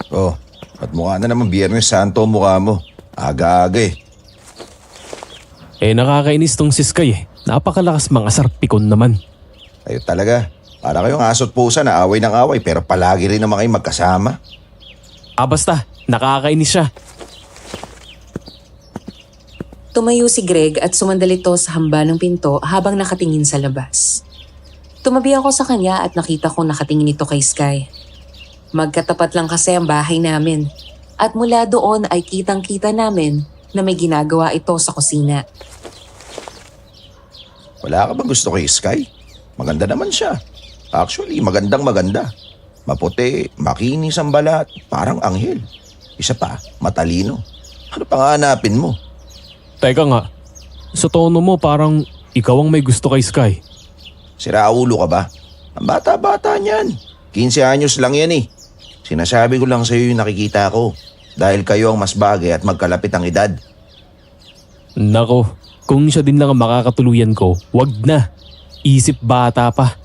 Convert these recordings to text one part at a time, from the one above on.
Oh, at mukha na naman Biyernes Santo mukha mo. Aga-aga eh. Nakakainis tong si Sky eh. Napakalakas mga sarpikon naman. Kayo talaga. Para kayong aso't pusa na away ng away pero palagi rin naman kayo magkasama. Basta, nakakainis siya. Tumayo si Greg at sumandalito sa hamba ng pinto habang nakatingin sa labas. Tumabi ako sa kanya at nakita kong nakatingin ito kay Sky. Magkatapat lang kasi ang bahay namin at mula doon ay kitang-kita namin na may ginagawa ito sa kusina. Wala ka bang gusto kay Sky? Maganda naman siya. Actually, magandang-maganda. Maputi, makinis ang balat, parang anghel. Isa pa, matalino. Ano pang hanapin mo? Teka nga, sa tono mo parang ikaw ang may gusto kay Sky. Siraulo ka ba? Ang bata-bata niyan. 15 anyos lang yan eh. Sinasabi ko lang sa'yo yung nakikita ko. Dahil kayo ang mas bagay at magkalapit ang edad. Nako, kung siya din lang ang makakatuluyan ko, wag na. Isip bata pa.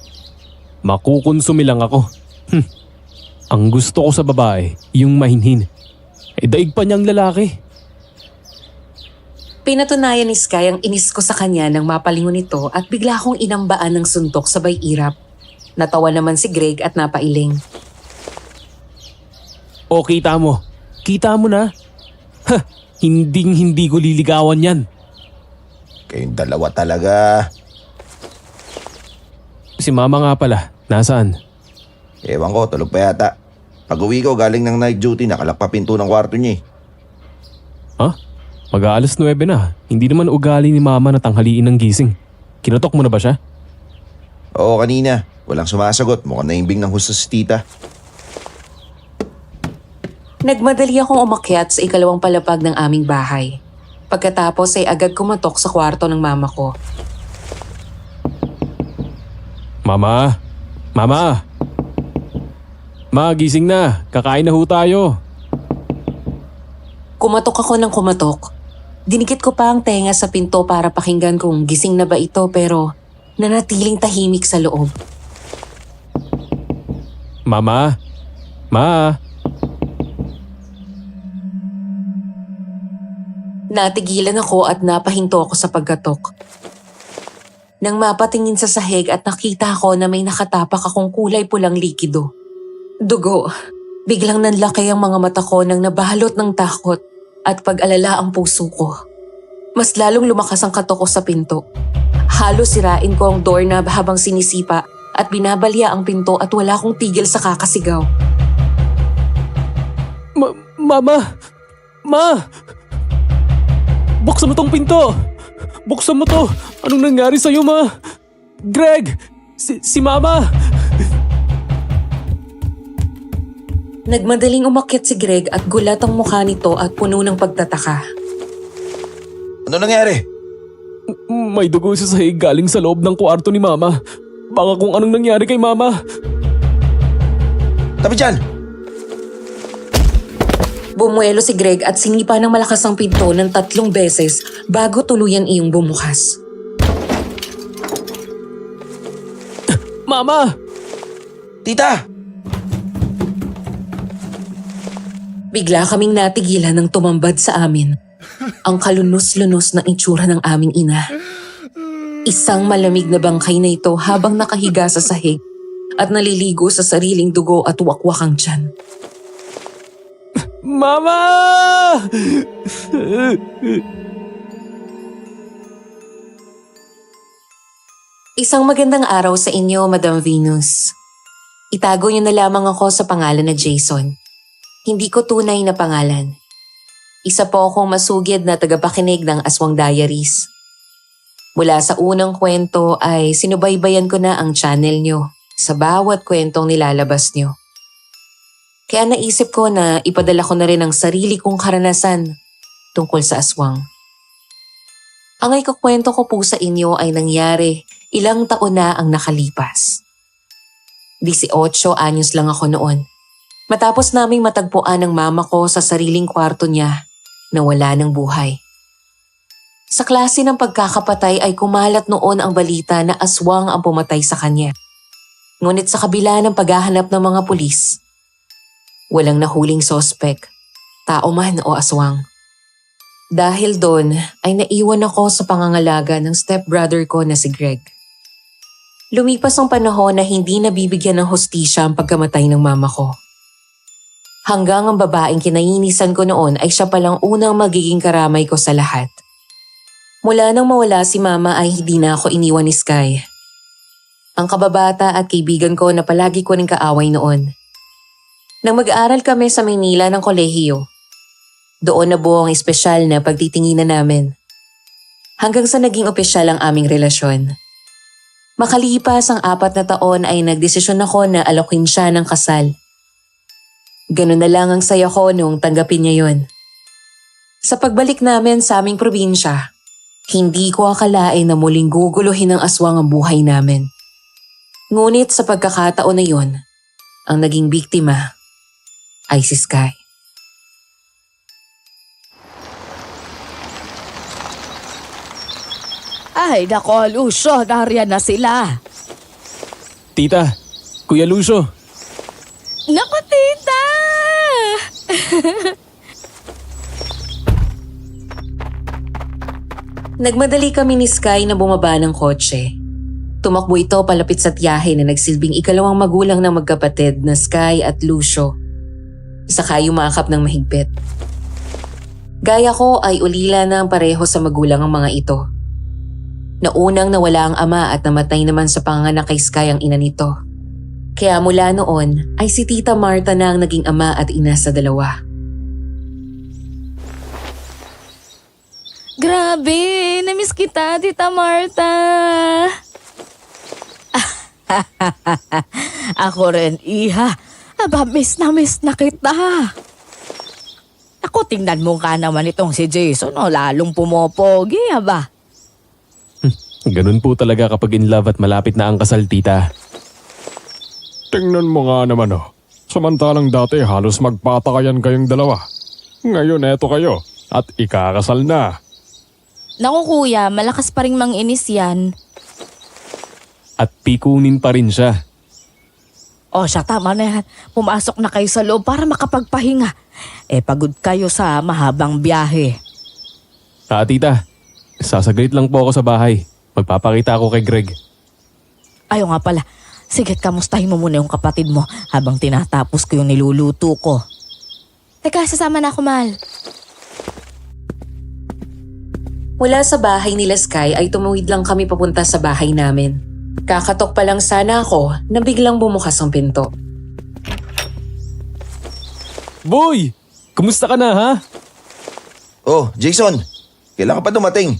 Makukonsumi lang ako. Ang gusto ko sa babae, yung mahinhin. Daig pa niyang lalaki. Pinatunayan ni Sky ang inis ko sa kanya nang mapalingon ito at bigla akong inambaan ng suntok sabay irap. Natawa naman si Greg at napailing. O kita mo. Kita mo na. Hindi ko liligawan yan. Kayong dalawa talaga. Si mama nga pala, nasaan? Ewan ko, tulog pa yata. Pag uwi ko galing ng night duty, nakalak pa pinto ng kwarto niya eh. Ha? Mag-aalas 9 na. Hindi naman ugali ni mama na tanghaliin ng gising. Kinotok mo na ba siya? Oo, kanina. Walang sumasagot. Mukhang naimbing ng husto si tita. Nagmadali akong umakyat sa ikalawang palapag ng aming bahay. Pagkatapos ay agad kumatok sa kwarto ng mama ko. Mama! Mama! Ma, gising na. Kakain na ho tayo. Kumatok ako ng kumatok. Dinikit ko pa ang tenga sa pinto para pakinggan kung gising na ba ito pero nanatiling tahimik sa loob. Mama! Ma! Natigilan ako at napahinto ako sa pagkatok. Nang mapatingin sa sahig at nakita ko na may nakatapak akong kulay pulang likido. Dugo. Biglang nanlaki ang mga mata ko nang nabalot ng takot at pag-alala ang puso ko. Mas lalong lumakas ang katok ko sa pinto. Halos sirain ko ang doorknob habang sinisipa at binabalya ang pinto at wala akong tigil sa kakasigaw. Mama! Ma! Buksan mo tong pinto! Buksan mo to! Anong nangyari sa'yo, ma? Greg! Si Mama! Nagmadaling umakyat si Greg at gulat ang mukha nito at puno ng pagtataka. Ano nangyari? May dugo sa sahig galing sa loob ng kwarto ni Mama. Baka kung anong nangyari kay Mama. Tabi dyan! Bumuelo si Greg at sinipa ng malakas ang pinto ng 3 beses bago tuluyan iyong bumukas. Mama! Tita! Bigla kaming natigilan ng tumambad sa amin. Ang kalunos-lunos na itsura ng aming ina. Isang malamig na bangkay na ito habang nakahiga sa sahig at naliligo sa sariling dugo at wakwak ang tiyan. Mama! Isang magandang araw sa inyo, Madam Venus. Itago niyo na lamang ako sa pangalan na Jason. Hindi ko tunay na pangalan. Isa po akong masugid na tagapakinig ng Aswang Diaries. Mula sa unang kwento ay sinubaybayan ko na ang channel niyo sa bawat kwentong nilalabas niyo. Kaya naisip ko na ipadala ko na rin ang sarili kong karanasan tungkol sa aswang. Ang ikukwento ko po sa inyo ay nangyari ilang taon na ang nakalipas. 18 anyos lang ako noon. Matapos naming matagpuan ng mama ko sa sariling kwarto niya na wala ng buhay. Sa klase ng pagkakapatay ay kumalat noon ang balita na aswang ang pumatay sa kanya. Ngunit sa kabila ng paghahanap ng mga pulis, Walang nahuling sospek, tao man o aswang. Dahil doon ay naiwan ako sa pangangalaga ng stepbrother ko na si Greg. Lumipas ang panahon na hindi nabibigyan ng hustisya ang pagkamatay ng mama ko. Hanggang ang babaeng kinainisan ko noon ay siya palang unang magiging karamay ko sa lahat. Mula nang mawala si mama ay hindi na ako iniwan ni Sky. Ang kababata at kaibigan ko na palagi ko ring kaaway noon. Nang mag-aaral kami sa Maynila ng kolehiyo, doon nabuo ang espesyal na pagtitinginan namin. Hanggang sa naging opisyal ang aming relasyon. Makalipas ang 4 na taon ay nagdesisyon ako na alokin siya ng kasal. Ganun na lang ang saya ko nung tanggapin niya yon. Sa pagbalik namin sa aming probinsya, hindi ko akalain na muling guguluhin ng aswang ang buhay namin. Ngunit sa pagkakataon na yon, ang naging biktima ay si Sky. Ay, nako, Lucio, nariyan na sila. Tita, Kuya Lucio, Nako, tita! Nagmadali kami ni Sky na bumaba ng kotse. Tumakbo ito palapit sa tiyahe na nagsilbing ikalawang magulang ng magkapatid na Sky at Lucio. Saka yumakap ng mahigpit. Gaya ko ay ulila na ang pareho sa magulang ang mga ito. Naunang nawala ang ama at namatay naman sa panganak kay Sky ang ina nito. Kaya mula noon ay si Tita Marta na ang naging ama at ina sa dalawa. Grabe, namiss kita, Tita Marta. Ako rin, iha. Aba, miss na kita. Ako, tingnan mo ka naman itong si Jason, lalong pumopogi, aba. ganun po talaga kapag in love at malapit na ang kasal, tita. Tingnan mo nga naman Samantalang dati halos magpatakayan kayong dalawa. Ngayon eto kayo at ikakasal na. Naku kuya, malakas pa rin manginis yan. At pikunin pa rin siya. O siya, tama na yan. Pumasok na kayo sa loob para makapagpahinga. Pagod kayo sa mahabang biyahe. Tita, sasaglit lang po ako sa bahay. Magpapakita ako kay Greg. Ayaw nga pala. Sige, kamustahin mo muna yung kapatid mo habang tinatapos ko yung niluluto ko. Teka, sasama na ako, Mal. Mula sa bahay nila Sky ay tumuwid lang kami papunta sa bahay namin. Kakatok pa lang sana ako na biglang bumukas ang pinto. Boy! Kumusta ka na, ha? Oh, Jason, kailan ka pa dumating?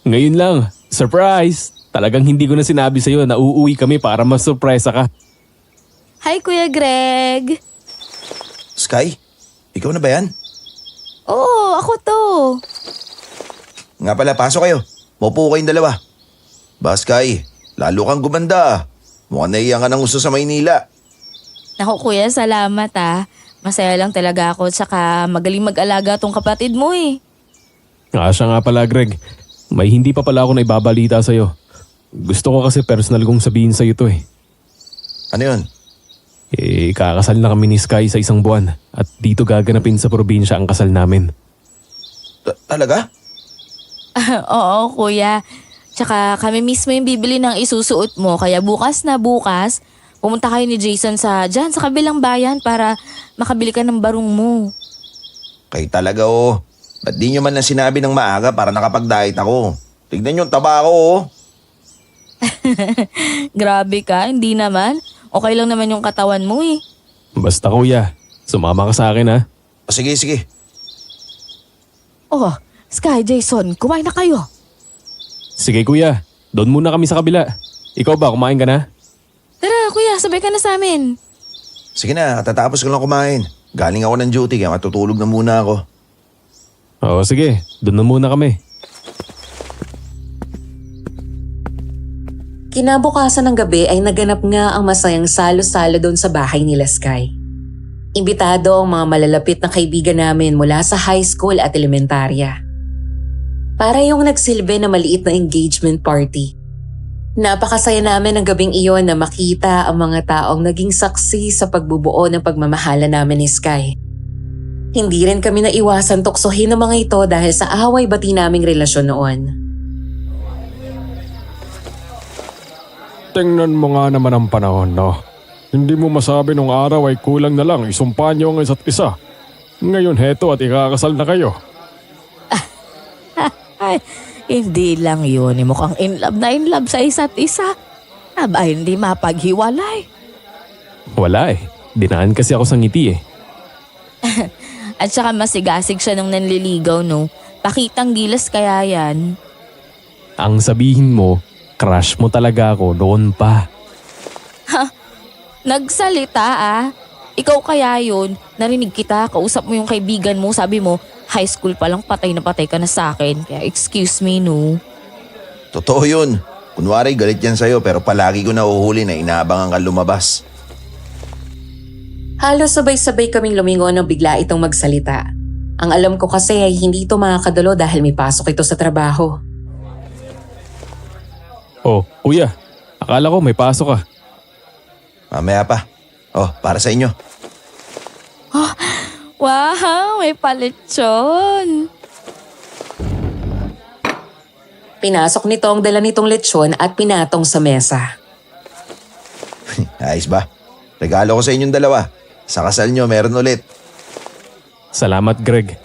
Ngayon lang. Surprise! Talagang hindi ko na sinabi sa'yo na uuwi kami para mas-surpresa ka. Hi, Kuya Greg. Sky, ikaw na ba yan? Oo, ako to. Nga pala, pasok kayo. Maupo kayong dalawa. Ba, Sky, lalo kang gumanda. Mukhang naiyan ka ng gusto sa Maynila. Naku kuya, salamat ah. Masaya lang talaga ako tsaka magaling mag-alaga tong kapatid mo eh. Siya nga pala, Greg. May hindi pa pala ako na ibabalita sa'yo. Gusto ko kasi personal kong sabihin sa'yo to eh. Ano yun? Kakasal na kami ni Sky sa 1 buwan at dito gaganapin sa probinsya ang kasal namin. Talaga? Oo kuya. Tsaka kami mismo yung bibili ng isusuot mo kaya bukas pumunta kayo ni Jason dyan sa kabilang bayan para makabili ka ng barong mo. Kay talaga Ba't di nyo man lang sinabi ng maaga para nakapag-diet ako? Tignan yung taba ko Grabe ka, hindi naman. Okay lang naman yung katawan mo eh. Basta kuya, sumama ka sa akin ha. Sige, sige. Oh, Sky, Jason, kumain na kayo. Sige kuya, doon muna kami sa kabila. Ikaw ba, kumain ka na? Tara kuya, sabay ka na sa amin. Sige na, tatapos ko lang kumain. Galing ako ng duty kaya matutulog na muna ako. Oo sige, doon na muna kami. Kinabukasan ng gabi ay naganap nga ang masayang salo-salo doon sa bahay nila Sky. Imbitado ang mga malalapit na kaibigan namin mula sa high school at elementarya. Para yung nagsilbi na maliit na engagement party. Napakasaya namin ng gabing iyon na makita ang mga taong naging saksi sa pagbubuo ng pagmamahala namin ni Sky. Hindi rin kami naiwasan tuksohin ng mga ito dahil sa away-bati naming relasyon noon. Tingnan mo nga naman ang panahon, no? Hindi mo masabi nung araw ay kulang na lang isumpa niyo ang isa't isa. Ngayon heto at ikakasal na kayo. Ay, hindi lang yun. Mukhang in love sa isa't isa. Aba, hindi mapaghiwalay. Wala eh. Dinaan kasi ako sa ngiti eh. At saka masigasig siya nung nanliligaw, no? Pakitang gilas kaya yan. Ang sabihin mo, crush mo talaga ako noon pa. Nagsalita ah. Ikaw kaya yun, narinig kita, kausap mo yung kaibigan mo, sabi mo, high school pa lang patay na patay ka na sa akin. Kaya excuse me, no? Totoo yun. Kunwari galit yan sa'yo pero palagi ko nahuhuli na inaabangan ka lumabas. Halos sabay-sabay kaming lumingon nang bigla itong magsalita. Ang alam ko kasi ay hindi ito makakadalo dahil may pasok ito sa trabaho. Oh, kuya. Akala ko may pasok ka. Mamaya pa. Oh, para sa inyo. Wow, may palitsyon. Pinasok nito ang dala nitong lechon at pinatong sa mesa. Ayos ba? Regalo ko sa inyong dalawa. Sa kasal nyo, meron ulit. Salamat, Greg.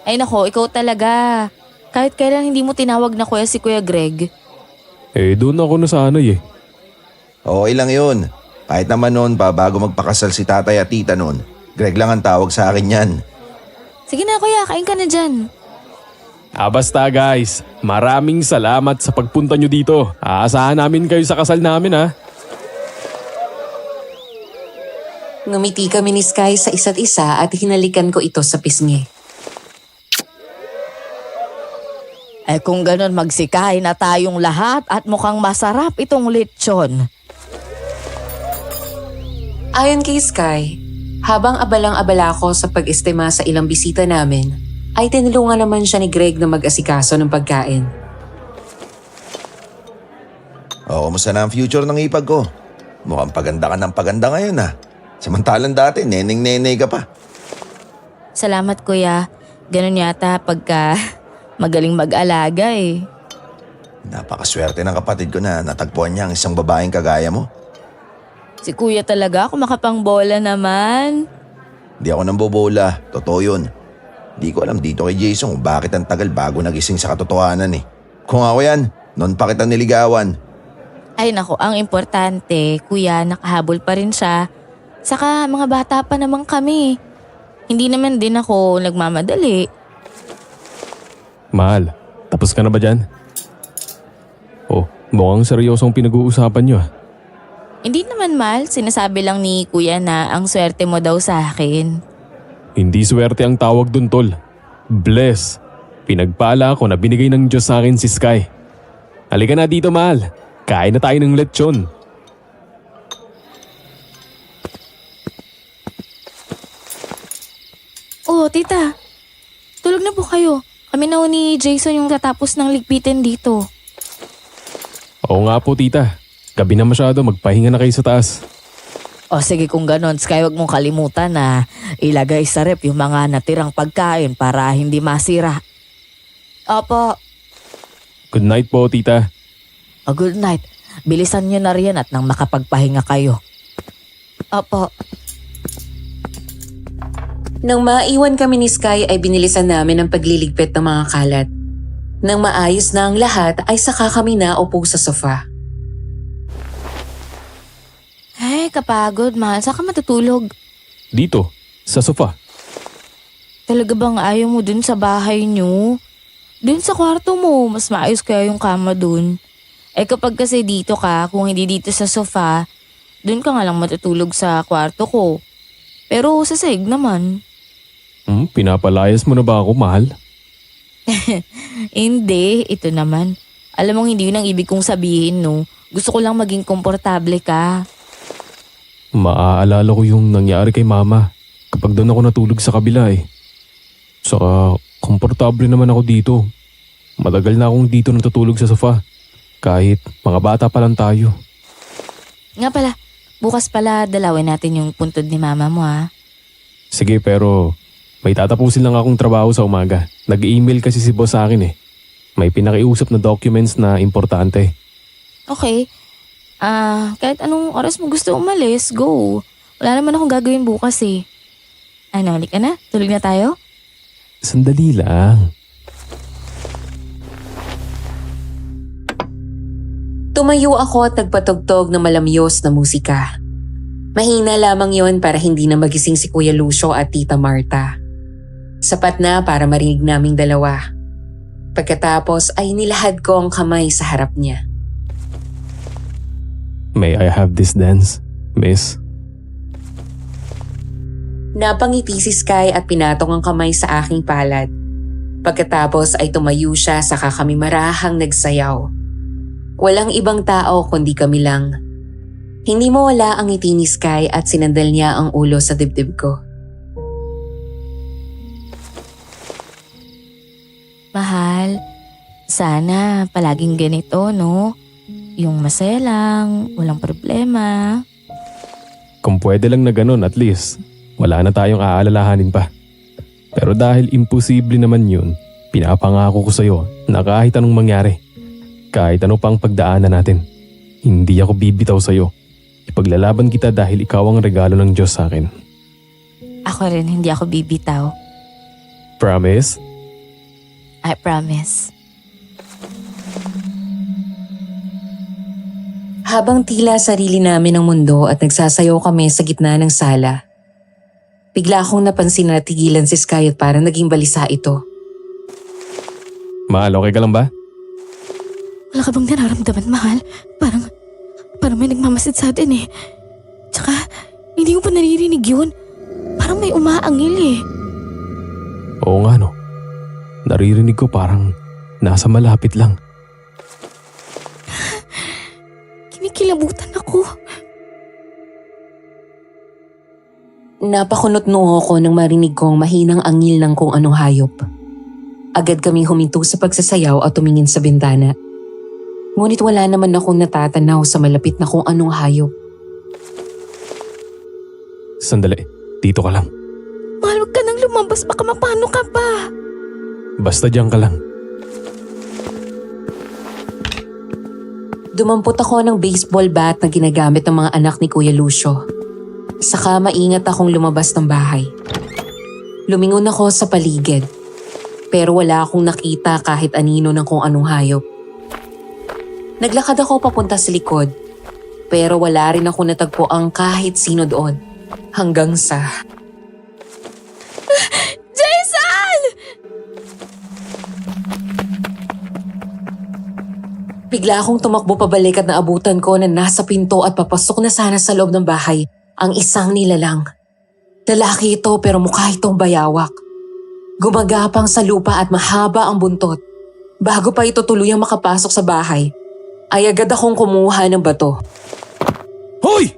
Ay nako, ikaw talaga. Kahit kailan hindi mo tinawag na kuya si Kuya Greg. Eh, doon ako nasanay eh. Okay lang yun. Kahit naman noon pa bago magpakasal si tatay at tita noon, Greg lang ang tawag sa akin yan. Sige na kuya, kain ka na dyan. Basta guys, maraming salamat sa pagpunta nyo dito. Aasahan namin kayo sa kasal namin ha. Ngumiti kami ni Sky sa isa't isa at hinalikan ko ito sa pisngi. Eh kung ganun magsikay na tayong lahat at mukhang masarap itong lechon. Ayon kay Sky, habang abalang-abala ko sa pag-estima sa ilang bisita namin, ay tinulungan naman siya ni Greg na mag-asikaso ng pagkain. O, kumusta na ang future ng ipag ko? Mukhang paganda ka ng paganda ngayon ha. Samantalang dati, neneng-nenay ka pa. Salamat kuya. Ganun yata pagka magaling mag-alaga eh. Napakaswerte ng kapatid ko na natagpuan niya ang isang babaeng kagaya mo. Si kuya talaga, kumakapangbola naman. Di ako nang bobola, totoo yun. Di ko alam dito kay Jason kung bakit ang tagal bago nagising sa katotohanan eh. Kung ako yan, noon pa kita niligawan. Ay nako, ang importante, kuya, nakahabol pa rin siya. Saka mga bata pa naman kami. Hindi naman din ako nagmamadali. Mahal, tapos ka na ba dyan? Oh, mukhang seryosong pinag-uusapan nyo ah. Hindi naman mal, sinasabi lang ni kuya na ang swerte mo daw sa akin. Hindi swerte ang tawag dun tol. Bless. Pinagpala ako na binigay ng Diyos sa akin si Sky. Halika na dito mahal. Kain na tayo ng lechon. Oh, tita. Tulog na po kayo. Kami na ni Jason yung tatapos ng ligpitin dito. Oo nga po tita. Gabi na masyado, magpahinga na kayo sa taas. O sige kung ganon, Sky, wag mong kalimutan na ilagay sa rep yung mga natirang pagkain para hindi masira. Opo. Good night po tita. Oh, good night. Bilisan nyo na riyan at nang makapagpahinga kayo. Opo. Nang maiwan kami ni Sky ay binilisan namin ang pagliligpit ng mga kalat. Nang maayos na ang lahat ay saka kami na upo sa sofa. Ay, kapagod, mahal. Saan ka matutulog? Dito, sa sofa. Talaga bang ayaw mo dun sa bahay nyo? Dun sa kwarto mo, mas maayos kaya yung kama dun. Eh kapag kasi dito ka, kung hindi dito sa sofa, dun ka nga lang matutulog sa kwarto ko. Pero sa sahig naman. Pinapalayas mo na ba ako, mahal? Hindi, ito naman. Alam mong hindi yun ang ibig kong sabihin, no? Gusto ko lang maging komportable ka. Maaalala ko yung nangyari kay mama kapag doon ako natulog sa kabila eh. Saka komportable naman ako dito. Matagal na akong dito natutulog sa sofa. Kahit mga bata pa lang tayo. Nga pala, bukas pala dalawin natin yung puntod ni mama mo ha. Sige pero may tatapusin lang akong trabaho sa umaga. Nag-email kasi si boss sa akin eh. May pinakiusap na documents na importante. Okay. Kahit anong oras mo gusto umalis, go. Wala naman akong gagawin bukas eh. Ano, halika na? Tulog na tayo? Sandali lang. Tumayo ako at nagpatugtog ng malamyos na musika. Mahina lamang yon para hindi na magising si Kuya Lucio at Tita Marta. Sapat na para marinig naming dalawa. Pagkatapos ay nilahad ko ang kamay sa harap niya. May I have this dance, miss? Napangiti si Sky at pinatong ang kamay sa aking palad. Pagkatapos ay tumayo siya saka kami marahang nagsayaw. Walang ibang tao kundi kami lang. Hindi mawala ang ngiti ni Sky at sinandal niya ang ulo sa dibdib ko. Mahal, sana palaging ganito, no? Yung masaya lang, walang problema. Kung pwede lang na ganun at least, wala na tayong aalalahanin pa. Pero dahil imposible naman yun, pinapangako ko sa'yo na kahit anong mangyari, kahit ano pang pagdaanan natin, hindi ako bibitaw sa'yo. Ipaglalaban kita dahil ikaw ang regalo ng Diyos sa akin. Ako rin, hindi ako bibitaw. Promise? I promise. Habang tila sarili namin ang mundo at nagsasayaw kami sa gitna ng sala, bigla akong napansin na natigilan si Sky at parang naging balisa ito. Mahal, okay ka lang ba? Wala ka bang nararamdaman, mahal? Parang may nagmamasid sa atin eh. Tsaka, hindi ko pa naririnig yun. Parang may umaangil eh. Oo nga no. Naririnig ko parang nasa malapit lang. Kinikilabutan ako. Napakunot noo ako nang marinig kong mahinang angil ng kung anong hayop. Agad kaming huminto sa pagsasayaw at tumingin sa bintana. Ngunit wala naman akong natatanaw sa malapit na kung anong hayop. Sandali, dito ka lang. Mahal, huwag ka nang lumabas. Baka mapano ka pa. Basta diyan ka lang. Dumampot ako ng baseball bat na ginagamit ng mga anak ni Kuya Lucio. Saka maingat akong lumabas ng bahay. Lumingon ako sa paligid. Pero wala akong nakita kahit anino ng kung anong hayop. Naglakad ako papunta sa likod. Pero wala rin ako natagpo ang kahit sino doon. Hanggang sa... Jason! Bigla akong tumakbo pabalik at naabutan ko na nasa pinto at papasok na sana sa loob ng bahay ang isang nilalang. Lalaki ito pero mukha itong bayawak. Gumagapang sa lupa at mahaba ang buntot. Bago pa ito tuluyang makapasok sa bahay, ay agad akong kumuha ng bato. Hoy!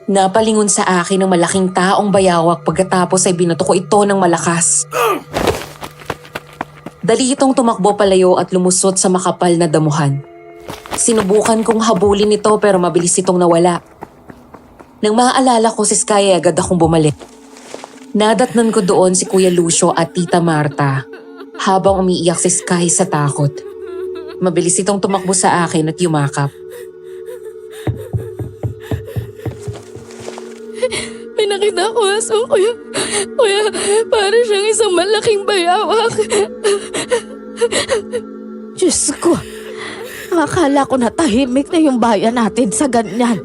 Napalingon sa akin ng malaking taong bayawak pagkatapos ay binato ko ito ng malakas. Dali itong tumakbo palayo at lumusot sa makapal na damuhan. Sinubukan kong habulin ito pero mabilis itong nawala. Nang maaalala ko si Sky ay agad akong bumalik. Nadatnan ko doon si Kuya Lucio at Tita Marta habang umiiyak si Sky sa takot. Mabilis itong tumakbo sa akin at yumakap. May nakita ko aso, kuya. Kuya, para siyang isang malaking bayawak. Diyos ko, akala ko na tahimik na yung bayan natin sa ganyan.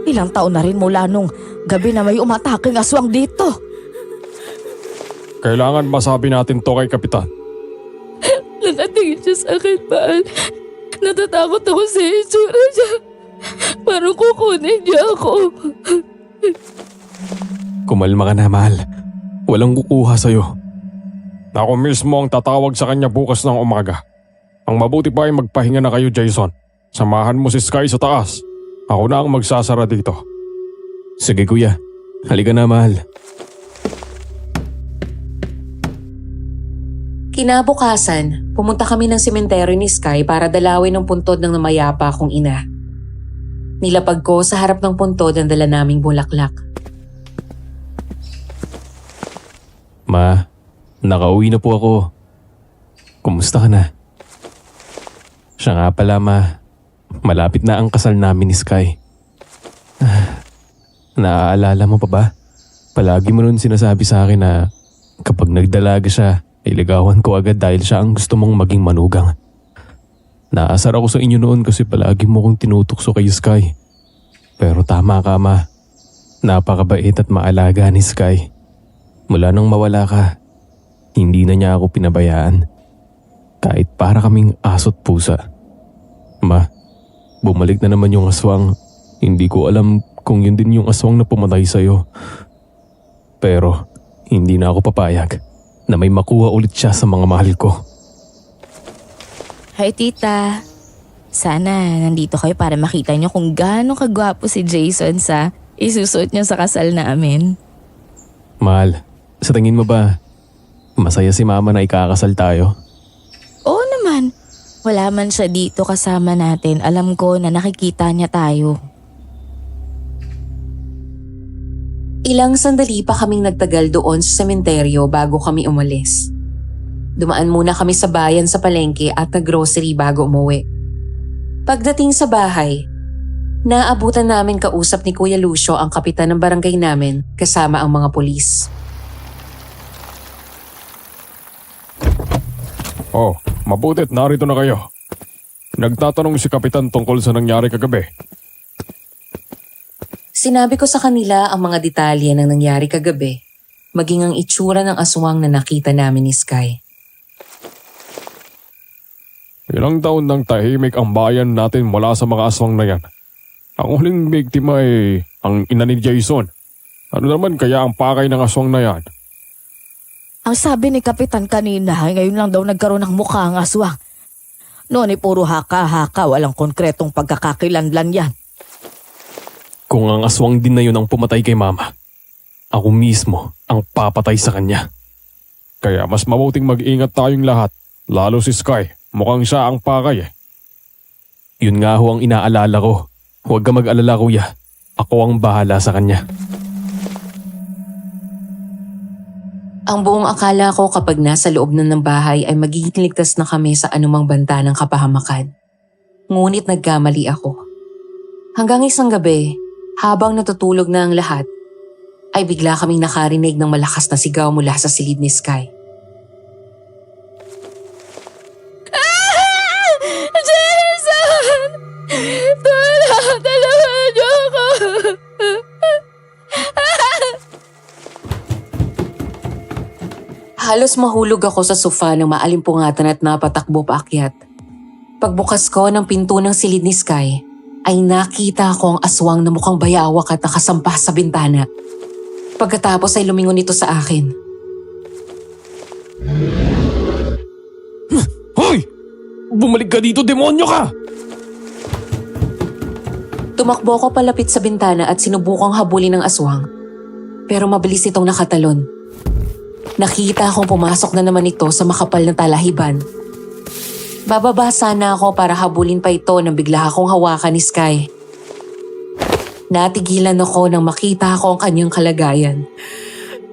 Ilang taon na rin mula nung gabi na may umataking aswang dito. Kailangan masabi natin to kay Kapitan. Nakatingin siya sa akin, Mahal. Natatakot ako sa itsura niya. Parang kukunin niya ako. Kumalma ka na, mahal. Walang kukuha sa'yo. Ako mismo ang tatawag sa kanya bukas ng umaga. Ang mabuti pa ay magpahinga na kayo, Jason. Samahan mo si Sky sa taas. Ako na ang magsasara dito. Sige kuya, halika na mahal. Kinabukasan, pumunta kami ng sementeryo ni Sky para dalawin ang puntod ng namayapa kong ina. Nilapag ko sa harap ng puntod ang dala naming bulaklak. Ma, nakauwi na po ako. Kumusta ka na? Siya nga pala, Ma. Malapit na ang kasal namin ni Sky. Naaalala mo pa ba? Palagi mo nun sinasabi sa akin na kapag nagdalaga siya, iligawan ko agad dahil siya ang gusto mong maging manugang. Naasar ako sa inyo noon kasi palagi mo kong tinutukso kay Sky. Pero tama ka, Ma. Napakabait at maalaga ni Sky. Mula nang mawala ka, hindi na niya ako pinabayaan. Kahit para kaming aso't pusa. Ma, bumalik na naman yung aswang. Hindi ko alam kung yun din yung aswang na pumatay sa'yo. Pero hindi na ako papayag na may makuha ulit siya sa mga mahal ko. Hi, tita. Sana nandito kayo para makita niyo kung gaano kagwapo si Jason sa isusuot niya sa kasal namin. Mahal, sa tingin mo ba masaya si Mama na ikakasal tayo? Oo naman. Wala man siya dito kasama natin. Alam ko na nakikita niya tayo. Ilang sandali pa kaming nagtagal doon sa sementeryo bago kami umalis. Dumaan muna kami sa bayan sa palengke at nag-grocery bago umuwi. Pagdating sa bahay, naabutan namin kausap ni Kuya Lucio ang kapitan ng barangay namin kasama ang mga pulis. Oh, mabutit narito na kayo. Nagtatanong si Kapitan tungkol sa nangyari kagabi. Sinabi ko sa kanila ang mga detalye ng nangyari kagabi, maging ang itsura ng aswang na nakita namin ni Sky. Ilang taon nang tahimik ang bayan natin mula sa mga aswang na yan. Ang huling biktima ay ang ina ni Jason. Ano naman kaya ang pakay ng aswang na yan? Ang sabi ni Kapitan kanina, ngayon lang daw nagkaroon ng mukha ang aswang. Noon ay puro haka-haka, walang konkretong pagkakakilanlan yan. Kung ang aswang din na yun ang pumatay kay Mama, ako mismo ang papatay sa kanya. Kaya mas mabuting mag-ingat tayong lahat, lalo si Sky. Mukhang siya ang pakay eh. Yun nga ho ang inaalala ko. Huwag ka mag-alala, kuya. Ako ang bahala sa kanya. Ang buong akala ko kapag nasa loob na ng bahay ay magiging ligtas na kami sa anumang banta ng kapahamakan. Ngunit nagkamali ako. Hanggang isang gabi, habang natutulog na ang lahat, ay bigla kaming nakarinig ng malakas na sigaw mula sa silid ni Sky. Jason! Tulungan niyo ako! Halos mahulog ako sa sofa ng maalimpungatan at napatakbo paakyat. Pagbukas ko ng pinto ng silid ni Sky, ay nakita ko ang aswang na mukhang bayawak at nakasampa sa bintana. Pagkatapos ay lumingon ito sa akin. Hoy! Bumalik ka dito, demonyo ka! Tumakbo ko palapit sa bintana at sinubukang habulin ng aswang. Pero mabilis itong nakatalon. Nakita akong pumasok na naman ito sa makapal na talahiban. Bababa sana ako para habulin pa ito nang bigla akong hawakan ni Sky. Natigilan ako nang makita ko ang kanyang kalagayan.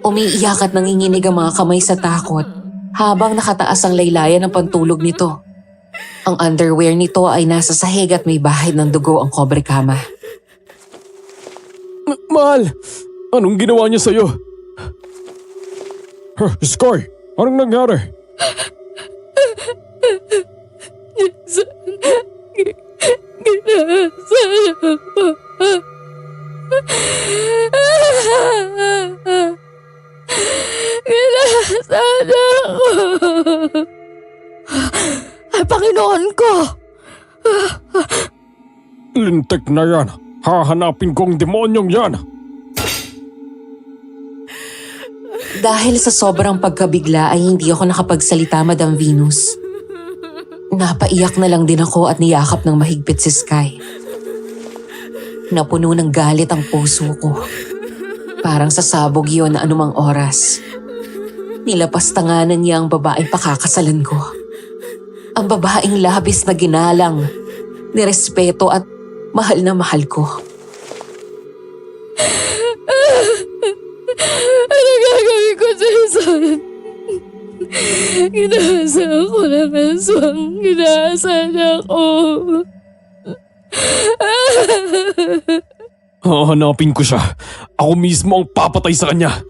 Umiiyak at nanginginig ang mga kamay sa takot habang nakataas ang laylayan ng pantulog nito. Ang underwear nito ay nasa sahig at may bahid ng dugo ang kobre kama. Mahal! Anong ginawa niya sa'yo? Sky, anong nangyari? Ginasal ako. Ginasal ako. Ay, Panginoon ko! Lintik na yan. Hahanapin kong demonyong yan. Dahil sa sobrang pagkabigla ay hindi ako nakapagsalita, Madam Venus. Napaiyak na lang din ako at niyakap ng mahigpit si Sky. Napuno ng galit ang puso ko. Parang sasabog yun na anumang oras. Nilapastanganan niya ang babaeng pakakasalan ko. Ang babaeng labis na ginalang, nirespeto at mahal na mahal ko. Ano gagawin ko, Jason? Ginasa ako ng aswang. Ginasa niya ako. Hahanapin ko siya. Ako mismo ang papatay sa kanya.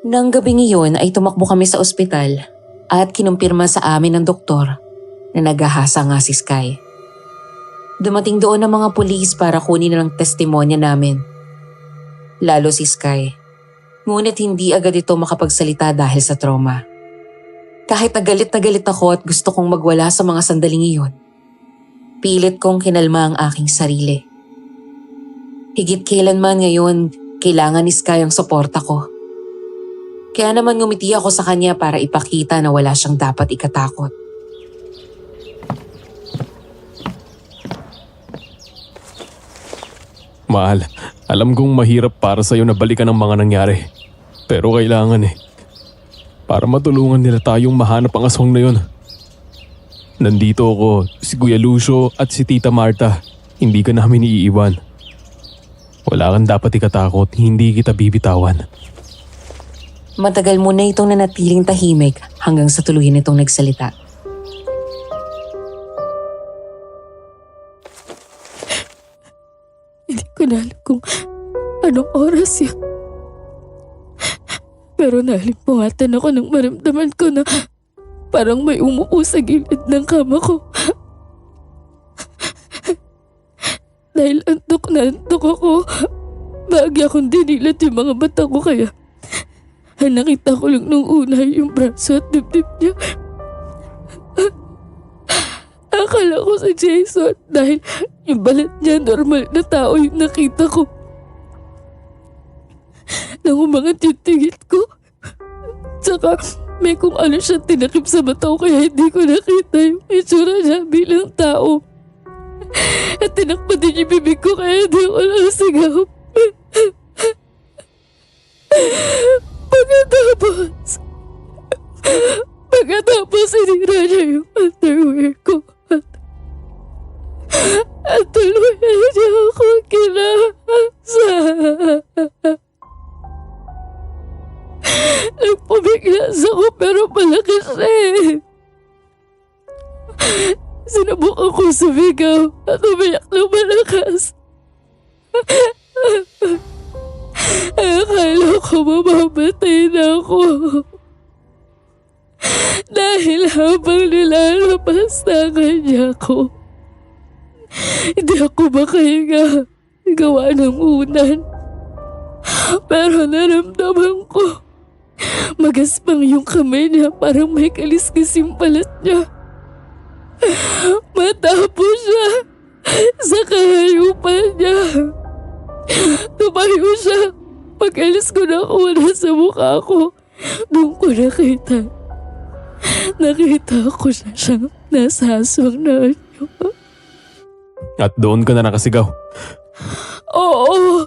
Nang gabing iyon ay tumakbo kami sa ospital at kinumpirma sa amin ng doktor na naghahasa nga si Sky. Dumating doon ang mga pulis para kunin ang testimonya namin. Lalo si Sky. Ngunit hindi agad ito makapagsalita dahil sa trauma. Kahit na galit ako at gusto kong magwala sa mga sandaling iyon, pilit kong kinalma ang aking sarili. Higit kailanman ngayon, kailangan ni Sky ang suporta ko. Kaya naman ngumiti ako sa kanya para ipakita na wala siyang dapat ikatakot. Mahal, alam kong mahirap para sa'yo na balikan ang mga nangyari. Pero kailangan para matulungan nila tayong mahanap ang aswang na yun. Nandito ako, si Kuya Lucio at si Tita Marta. Hindi ka namin iiwan. Wala kang dapat ikatakot, hindi kita bibitawan. Matagal muna itong nanatiling tahimik hanggang sa tuluyan itong nagsalita. Hindi ko na alam kung anong oras yun. Pero nalimpungatan ako nang maramdaman ko na parang may umupo sa gilid ng kama ko. Dahil antok na antok ako, bagay akong dinilat yung mga mata ko kaya nakita ko lang nung una yung braso at dibdib niya. Akala ko si Jason dahil yung balat niya normal na tao yung nakita ko. Nang umangat yung tingit ko, tsaka may kung ano siya tinakip sa mata ko kaya hindi ko nakita yung itsura niya bilang tao. At tinakpa din yung bibig ko kaya hindi ko nakasigaw. Pagkatapos sinira niya yung underwear ko at tuluyan niya ako kinasa. Nagpumiglas ako pero malaki siya Sinubukan ko sumigaw at umiyak ng malakas. Akala ko mamamatay na ako. Dahil habang nilalabas na kanya ko, hindi ako makahinga. Gawa ng unan. Pero naramdaman ko, magaspang yung kamay niya parang may kaliskis yung balat niya. Matapos siya sa kahayupan niya. Tumayo siya. Pag-alis ko na una sa mukha ko, doon ko nakita. Nakita ko na siyang nasa aswang na anyo. At doon ka na nakasigaw. Oo.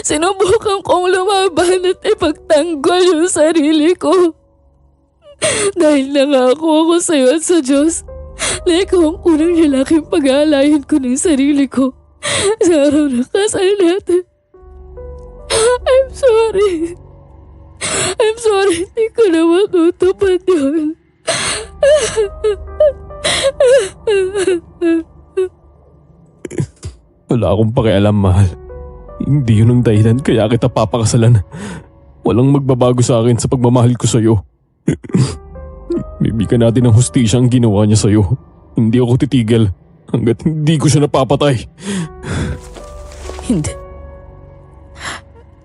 Sinubukan kong lumaban at ipagtanggol yung sarili ko. Dahil nangako ako sa'yo at sa Diyos na ikaw ang unang lalaking pag-aalayin ko ng sarili ko sa araw ng kasal natin. I'm sorry. Hindi ko na matutupad yun. Wala akong pakialam, mahal. Hindi yun ang dahilan kaya kita papakasalan. Walang magbabago sa akin sa pagmamahal ko sa'yo. Bibigyan natin ng hustisya ang ginawa niya sa'yo. Hindi ako titigil hanggat hindi ko siya napapatay. Hindi.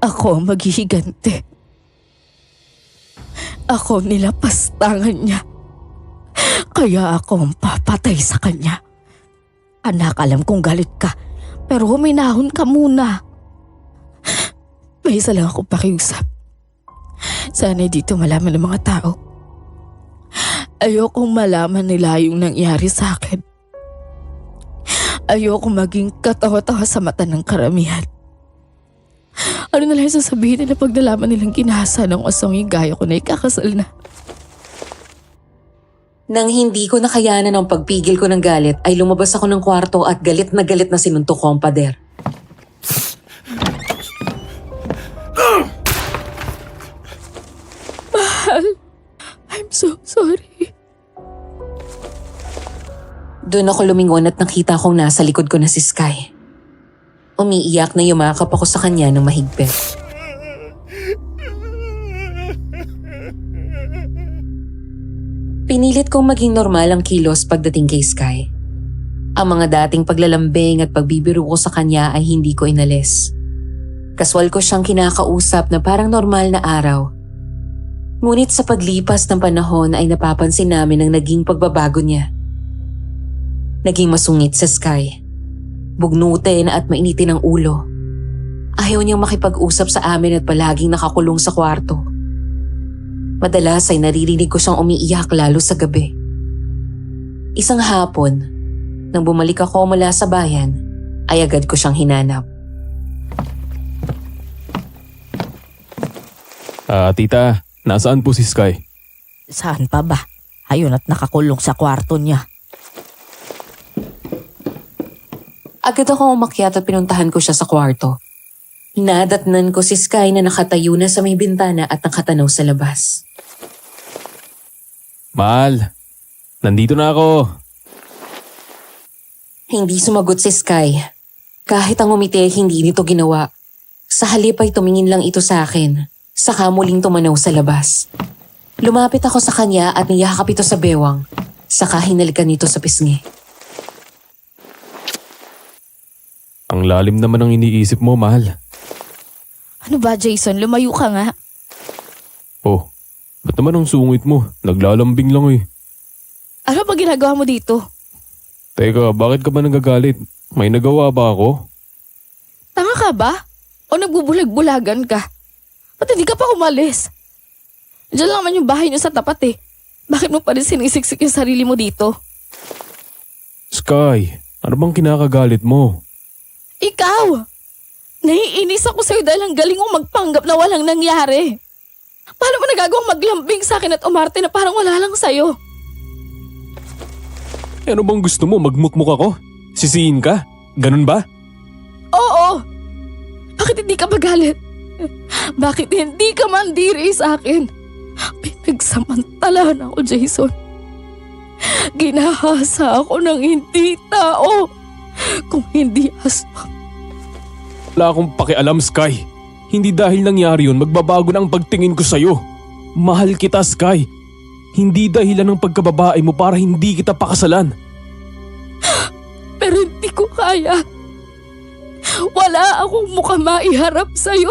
Ako ang maghihigante. Ako ang nilapastangan niya. Kaya ako ang papatay sa kanya. Anak, alam kong galit ka, pero huminahon ka muna. May isa lang akong pakiusap. Sana dito malaman ng mga tao. Ayokong malaman nila yung nangyari sa akin. Ayokong maging katawa-tawa sa mata ng karamihan. Ano na lang sasabihin nila pag nalaman nilang ginahasa ng aswang yung gaya ko na ikakasal na? Nang hindi ko nakayanan ang pagpigil ko ng galit ay lumabas ako ng kwarto at galit na sinuntok ko ang pader. Mahal, I'm so sorry. Doon ako lumingon at nakita kong nasa likod ko na si Sky. Umiiyak na yumakap ako sa kanya ng mahigpit. Pinilit kong maging normal ang kilos pagdating kay Sky. Ang mga dating paglalambing at pagbibiro ko sa kanya ay hindi ko inalis. Kaswal ko siyang kinakausap na parang normal na araw. Ngunit sa paglipas ng panahon ay napapansin namin ang naging pagbabago niya. Naging masungit sa Sky. Bugnutin at mainitin ang ulo. Ayaw niyang makipag-usap sa amin at palaging nakakulong sa kwarto. Madalas ay naririnig ko siyang umiiyak lalo sa gabi. Isang hapon, nang bumalik ako mula sa bayan, ay agad ko siyang hinanap. Tita, nasaan po si Sky? Saan pa ba? Ayun at nakakulong sa kwarto niya. Agad ako umakyat at pinuntahan ko siya sa kwarto. Hinadatnan ko si Sky na nakatayo na sa may bintana at nakatanaw sa labas. Mahal, nandito na ako. Hindi sumagot si Sky. Kahit ang umiti, hindi nito ginawa. Sa halip ay tumingin lang ito sa akin, saka muling tumanaw sa labas. Lumapit ako sa kanya at niyakap ito sa bewang, saka hinalikan nito sa pisngi. Ang lalim naman ang iniisip mo, mahal. Ano ba, Jason? Lumayo ka nga. Oh, ba't naman ang sungit mo? Naglalambing lang eh. Ano ba ginagawa mo dito? Teka, bakit ka ba nagagalit? May nagawa ba ako? Tanga ka ba? O nagbubulag-bulagan ka? Ba't hindi ka pa umalis? Diyan lang naman yung bahay niyo sa tapat eh. Bakit mo pa rin sinisiksik yung sarili mo dito? Sky, ano bang kinakagalit mo? Ikaw! Naiinis ako sa'yo dahil ang galing mo magpanggap na walang nangyari. Paano mo nagagawang maglambing sa akin at umarte na parang wala lang sa'yo? Ano bang gusto mo? Magmukmuk ako? Sisihin ka? Ganun ba? Oo! Bakit hindi ka magalit? Bakit hindi ka mandiri sa akin? Pinagsamantalahan ako, Jason. Ginahasa ako ng hindi tao. Kung hindi aswang. Wala akong pakialam, Sky. Hindi dahil nangyari yun, magbabago na ang pagtingin ko sa'yo. Mahal kita, Sky. Hindi dahilan ng pagkababae mo para hindi kita pakasalan. Pero hindi ko kaya. Wala akong mukha maiharap sa'yo.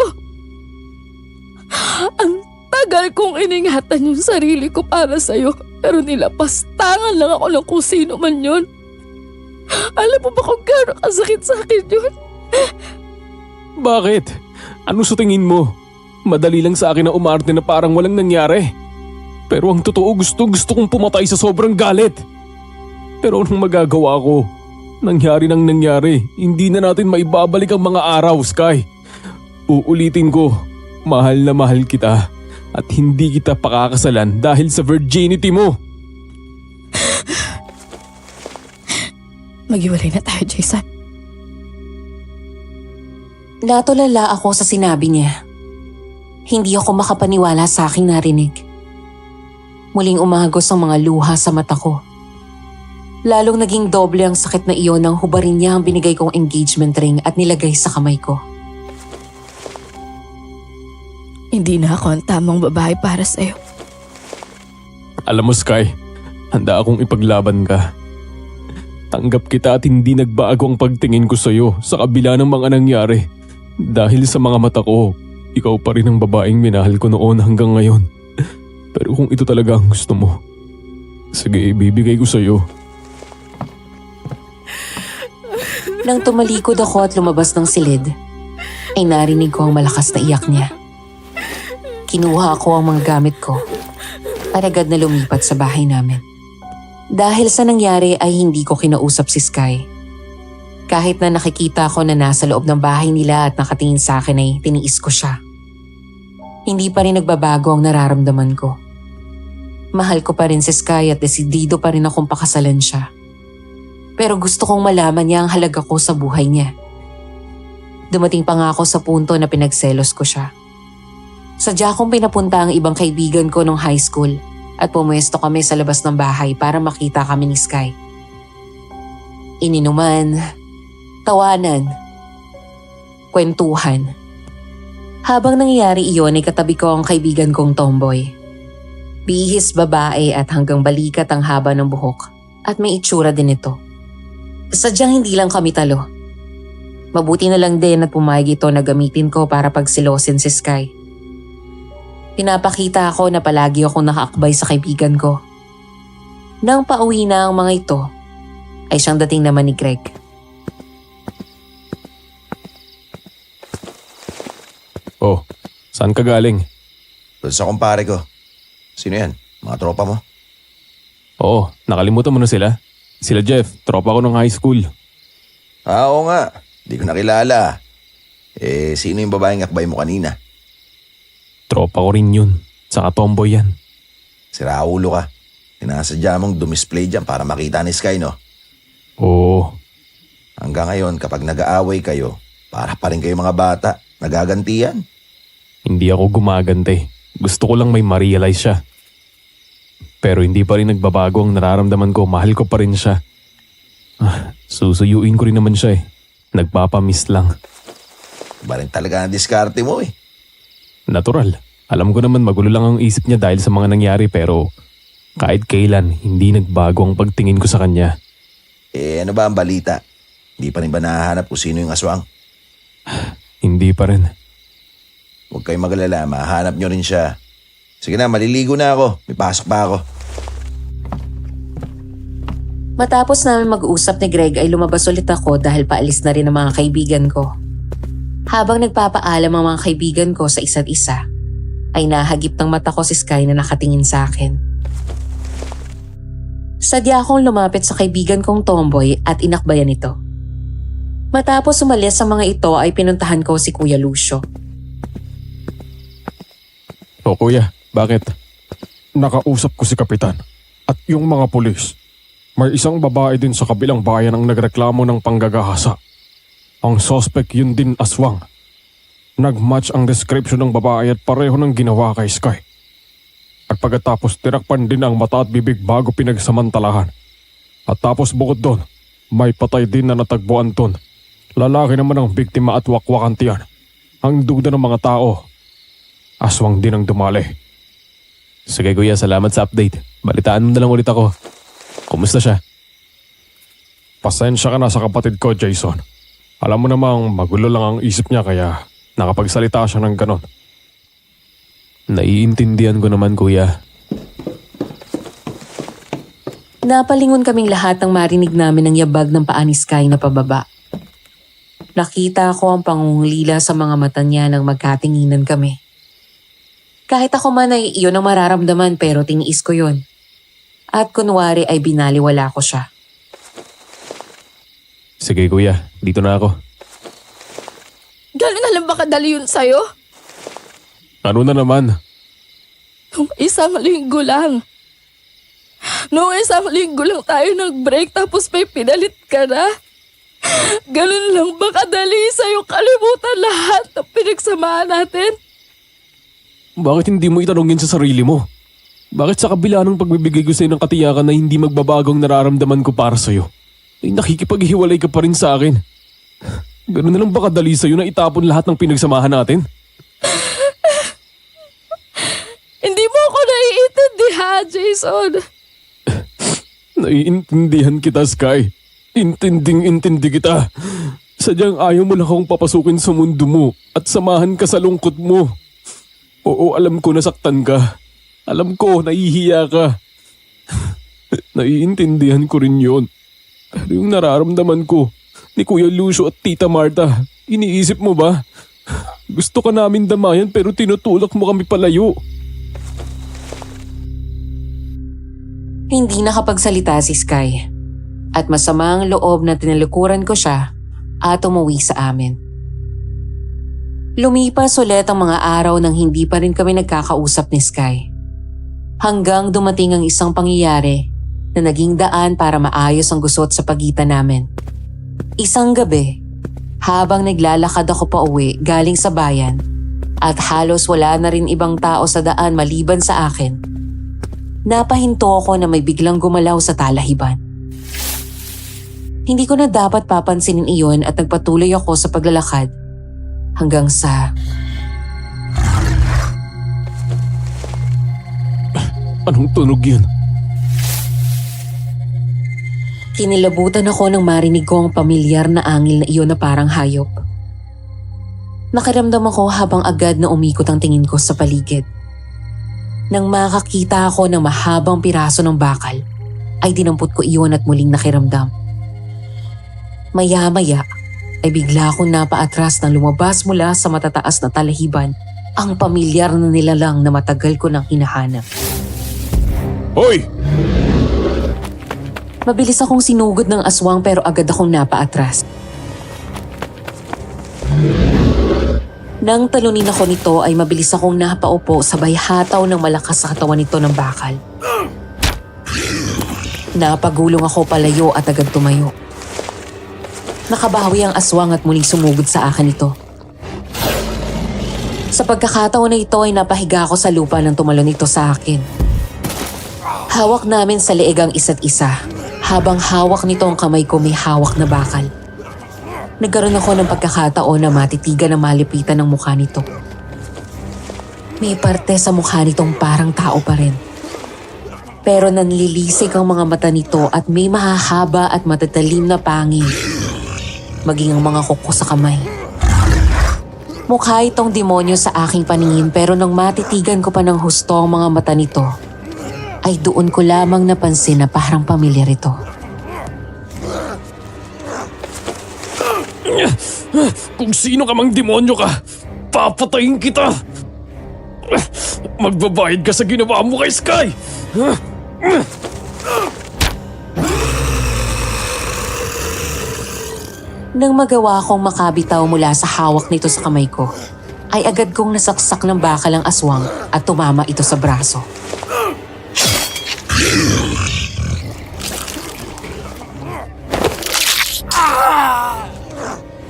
Ang tagal kong iningatan yung sarili ko para sa'yo. Pero nilapastangan lang ako ng kung sino man yun. Alam mo ba kung gano'ng kasakit sa akin yun? Bakit? Ano sa tingin mo? Madali lang sa akin na umarte na parang walang nangyari. Pero ang totoo gusto kong pumatay sa sobrang galit. Pero anong magagawa ko? Nangyari nang nangyari. Hindi na natin maibabalik ang mga araw, Sky. Uulitin ko, mahal na mahal kita. At hindi kita pakakasalan dahil sa virginity mo. Maghiwalay na tayo, Jason. Natulala ako sa sinabi niya. Hindi ako makapaniwala sa aking narinig. Muling umagos ang mga luha sa mata ko. Lalong naging doble ang sakit na iyon nang hubarin niya ang binigay kong engagement ring at nilagay sa kamay ko. Hindi na ako ang tamang babae para sa'yo. Alam mo, Sky, handa akong ipaglaban ka. Tanggap kita at hindi nagbago ang pagtingin ko sa'yo sa kabila ng mga nangyari. Dahil sa mga mata ko, ikaw pa rin ang babaeng minahal ko noon hanggang ngayon. Pero kung ito talaga ang gusto mo, sige, ibibigay ko sa'yo. Nang tumalikod ako at lumabas ng silid, ay narinig ko ang malakas na iyak niya. Kinuha ako ang mga gamit ko at agad na lumipat sa bahay namin. Dahil sa nangyari ay hindi ko kinausap si Sky. Kahit na nakikita ko na nasa loob ng bahay nila at nakatingin sa akin ay tiniis ko siya. Hindi pa rin nagbabago ang nararamdaman ko. Mahal ko pa rin si Sky at desidido pa rin akong pakasalan siya. Pero gusto kong malaman niya ang halaga ko sa buhay niya. Dumating pa nga ako sa punto na pinagselos ko siya. Sadya akong pinapunta ang ibang kaibigan ko nung high school at pumuesto kami sa labas ng bahay para makita kami ni Sky. Ininuman, tawanan, kwentuhan. Habang nangyayari iyon ay katabi ko ang kaibigan kong tomboy. Bihis babae at hanggang balikat ang haba ng buhok at may itsura din ito. Sadyang hindi lang kami talo. Mabuti na lang din at pumayag ito na gamitin ko para pagsilosin si Sky. Pinapakita ako na palagi akong nakaakbay sa kaibigan ko. Nang pauwi na ang mga ito, ay siyang dating naman ni Greg. Oh, saan ka galing? Doon sa kumpare ko. Sino yan? Mga tropa mo? Oo, nakalimutan mo na sila. Sila Jeff, tropa ko nung high school. Oo nga. Di ko nakilala. Sino yung babaeng akbay mo kanina? Tropa ko rin yun. Saka tomboy yan. Siraulo ka. Sinasadya mong dumisplay dyan para makita ni Sky, no? Oo, Hanggang ngayon, kapag nag-aaway kayo, para pa rin kayo mga bata, nagagantiyan. hindi ako gumagante. Gusto ko lang may ma-realize siya. Pero hindi pa rin nagbabago ang nararamdaman ko. Mahal ko pa rin siya. Susuyuin ko rin naman siya eh. Nagpapamiss lang. Iba rin talaga ang diskarte mo eh. Natural. Alam ko naman magulo lang ang isip niya dahil sa mga nangyari pero kahit kailan hindi nagbago ang pagtingin ko sa kanya. Ano ba ang balita? Hindi pa rin ba nahahanap kung sino yung aswang? Hindi pa rin. Huwag kayong magalala, mahanap nyo rin siya. Sige na, maliligo na ako. May pasok pa ako. Matapos namin mag-usap ni Greg ay lumabas ulit ako dahil paalis na rin ang mga kaibigan ko. Habang nagpapaalam ang mga kaibigan ko sa isa't isa, ay nahagip ng mata ko si Sky na nakatingin sa akin. Sadya akong lumapit sa kaibigan kong tomboy at inakbayan ito. Matapos umalis sa mga ito ay pinuntahan ko si Kuya Lucio. O kuya, bakit? Nakausap ko si Kapitan at yung mga pulis. May isang babae din sa kabilang bayan ang nagreklamo ng panggagahasa. Ang suspect yun din aswang. Nag-match ang description ng babae at pareho ng ginawa kay Sky. At pagkatapos tinakpan din ang mata at bibig bago pinagsamantalahan. At tapos bukod doon, may patay din na natagpuan doon. Lalaki naman ang biktima at wakwakan tiyan. Ang duda ng mga tao, aswang din ang dumali. Sige kuya, salamat sa update. Balitaan mo na lang ulit ako. Kumusta siya? Pasensya ka na sa kapatid ko, Jason. Alam mo namang magulo lang ang isip niya kaya nakapagsalita siya ng ganon. Naiintindihan ko naman kuya. Napalingon kaming lahat nang marinig namin ang yabag ng paa ni Sky na pababa. Nakita ko ang pangungulila sa mga mata niya nang magkatinginan kami. Kahit ako man ay iyon ang mararamdaman pero tiniis ko yun. At kunwari ay binaliwala ko siya. Sige kuya, dito na ako. Gano'n na lang ba kadali yun sa'yo? Ano na naman? Nung isang linggo lang. Nung isang linggo lang tayo nag-break tapos may pinalit ka na. Ganun lang ba kadali sa'yo kalimutan lahat ng pinagsamahan natin? Bakit hindi mo itanongin sa sarili mo? Bakit sa kabila ng pagbibigay ko sa'yo ng katiyakan na hindi magbabago ang nararamdaman ko para sa'yo, ay nakikipaghiwalay ka pa rin sa akin? Ganun na lang ba kadali sa'yo na itapon lahat ng pinagsamahan natin? Hindi mo ako naiintindihan, Jason. Naiintindihan kita, Sky. Intinding-intindi kita. Sadyang ayaw mo lang akong papasukin sa mundo mo at samahan ka sa lungkot mo. Oo, alam ko nasaktan ka. Alam ko, nahihiya ka. Naiintindihan ko rin yun. Pero yung nararamdaman ko ni Kuya Lucio at Tita Marta, iniisip mo ba? Gusto ka namin damayan pero tinutulak mo kami palayo. Hindi nakapagsalita si Sky. at masamang loob na tinalikuran ko siya at umuwi sa amin. Lumipas ulit ang mga araw nang hindi pa rin kami nagkakausap ni Sky. Hanggang dumating ang isang pangyayari na naging daan para maayos ang gusot sa pagitan namin. Isang gabi, habang naglalakad ako pa uwi galing sa bayan at halos wala na rin ibang tao sa daan maliban sa akin, napahinto ako na may biglang gumalaw sa talahiban. Hindi ko na dapat papansinin iyon at nagpatuloy ako sa paglalakad hanggang sa... Anong tunog yun? Kinilabutan ako nang marinig ko ang pamilyar na angil na iyon na parang hayop. Nakiramdam ako habang agad na umikot ang tingin ko sa paligid. Nang makakita ako ng mahabang piraso ng bakal, ay dinampot ko iyon at muling nakiramdam. Maya-maya ay bigla akong napaatras nang lumabas mula sa matataas na talahiban ang pamilyar na nilalang na matagal ko nang hinahanap. Hoy! Mabilis akong sinugod ng aswang pero agad akong napaatras. Nang talunin ako nito ay mabilis akong napaupo sabay hataw ng malakas sa katawan nito ng bakal. Napagulong ako palayo at agad tumayo. Nakabawi ang aswang at muling sumugod sa akin ito. Sa pagkakataon na ito ay napahiga ako sa lupa nang tumalon ito sa akin. Hawak namin sa leeg ang isa't isa. Habang hawak nito ang kamay ko may hawak na bakal. Nagkaroon ako ng pagkakataon na matitigan ang malipitan ng mukha nito. May parte sa mukha nitong parang tao pa rin. Pero nanlilisik ang mga mata nito at may mahahaba at matatalim na pangil. Maging ang mga kuko sa kamay. Mukha itong demonyo sa aking paningin pero nang matitigan ko pa ng husto ang mga mata nito, ay doon ko lamang napansin na parang pamilyar ito. Kung sino ka mang demonyo ka, papatayin kita! Magbabayad ka sa ginawa mo kay Sky! Nang magawa kong makabitaw mula sa hawak nito sa kamay ko, ay agad kong nasaksak ng bakal ang aswang at tumama ito sa braso.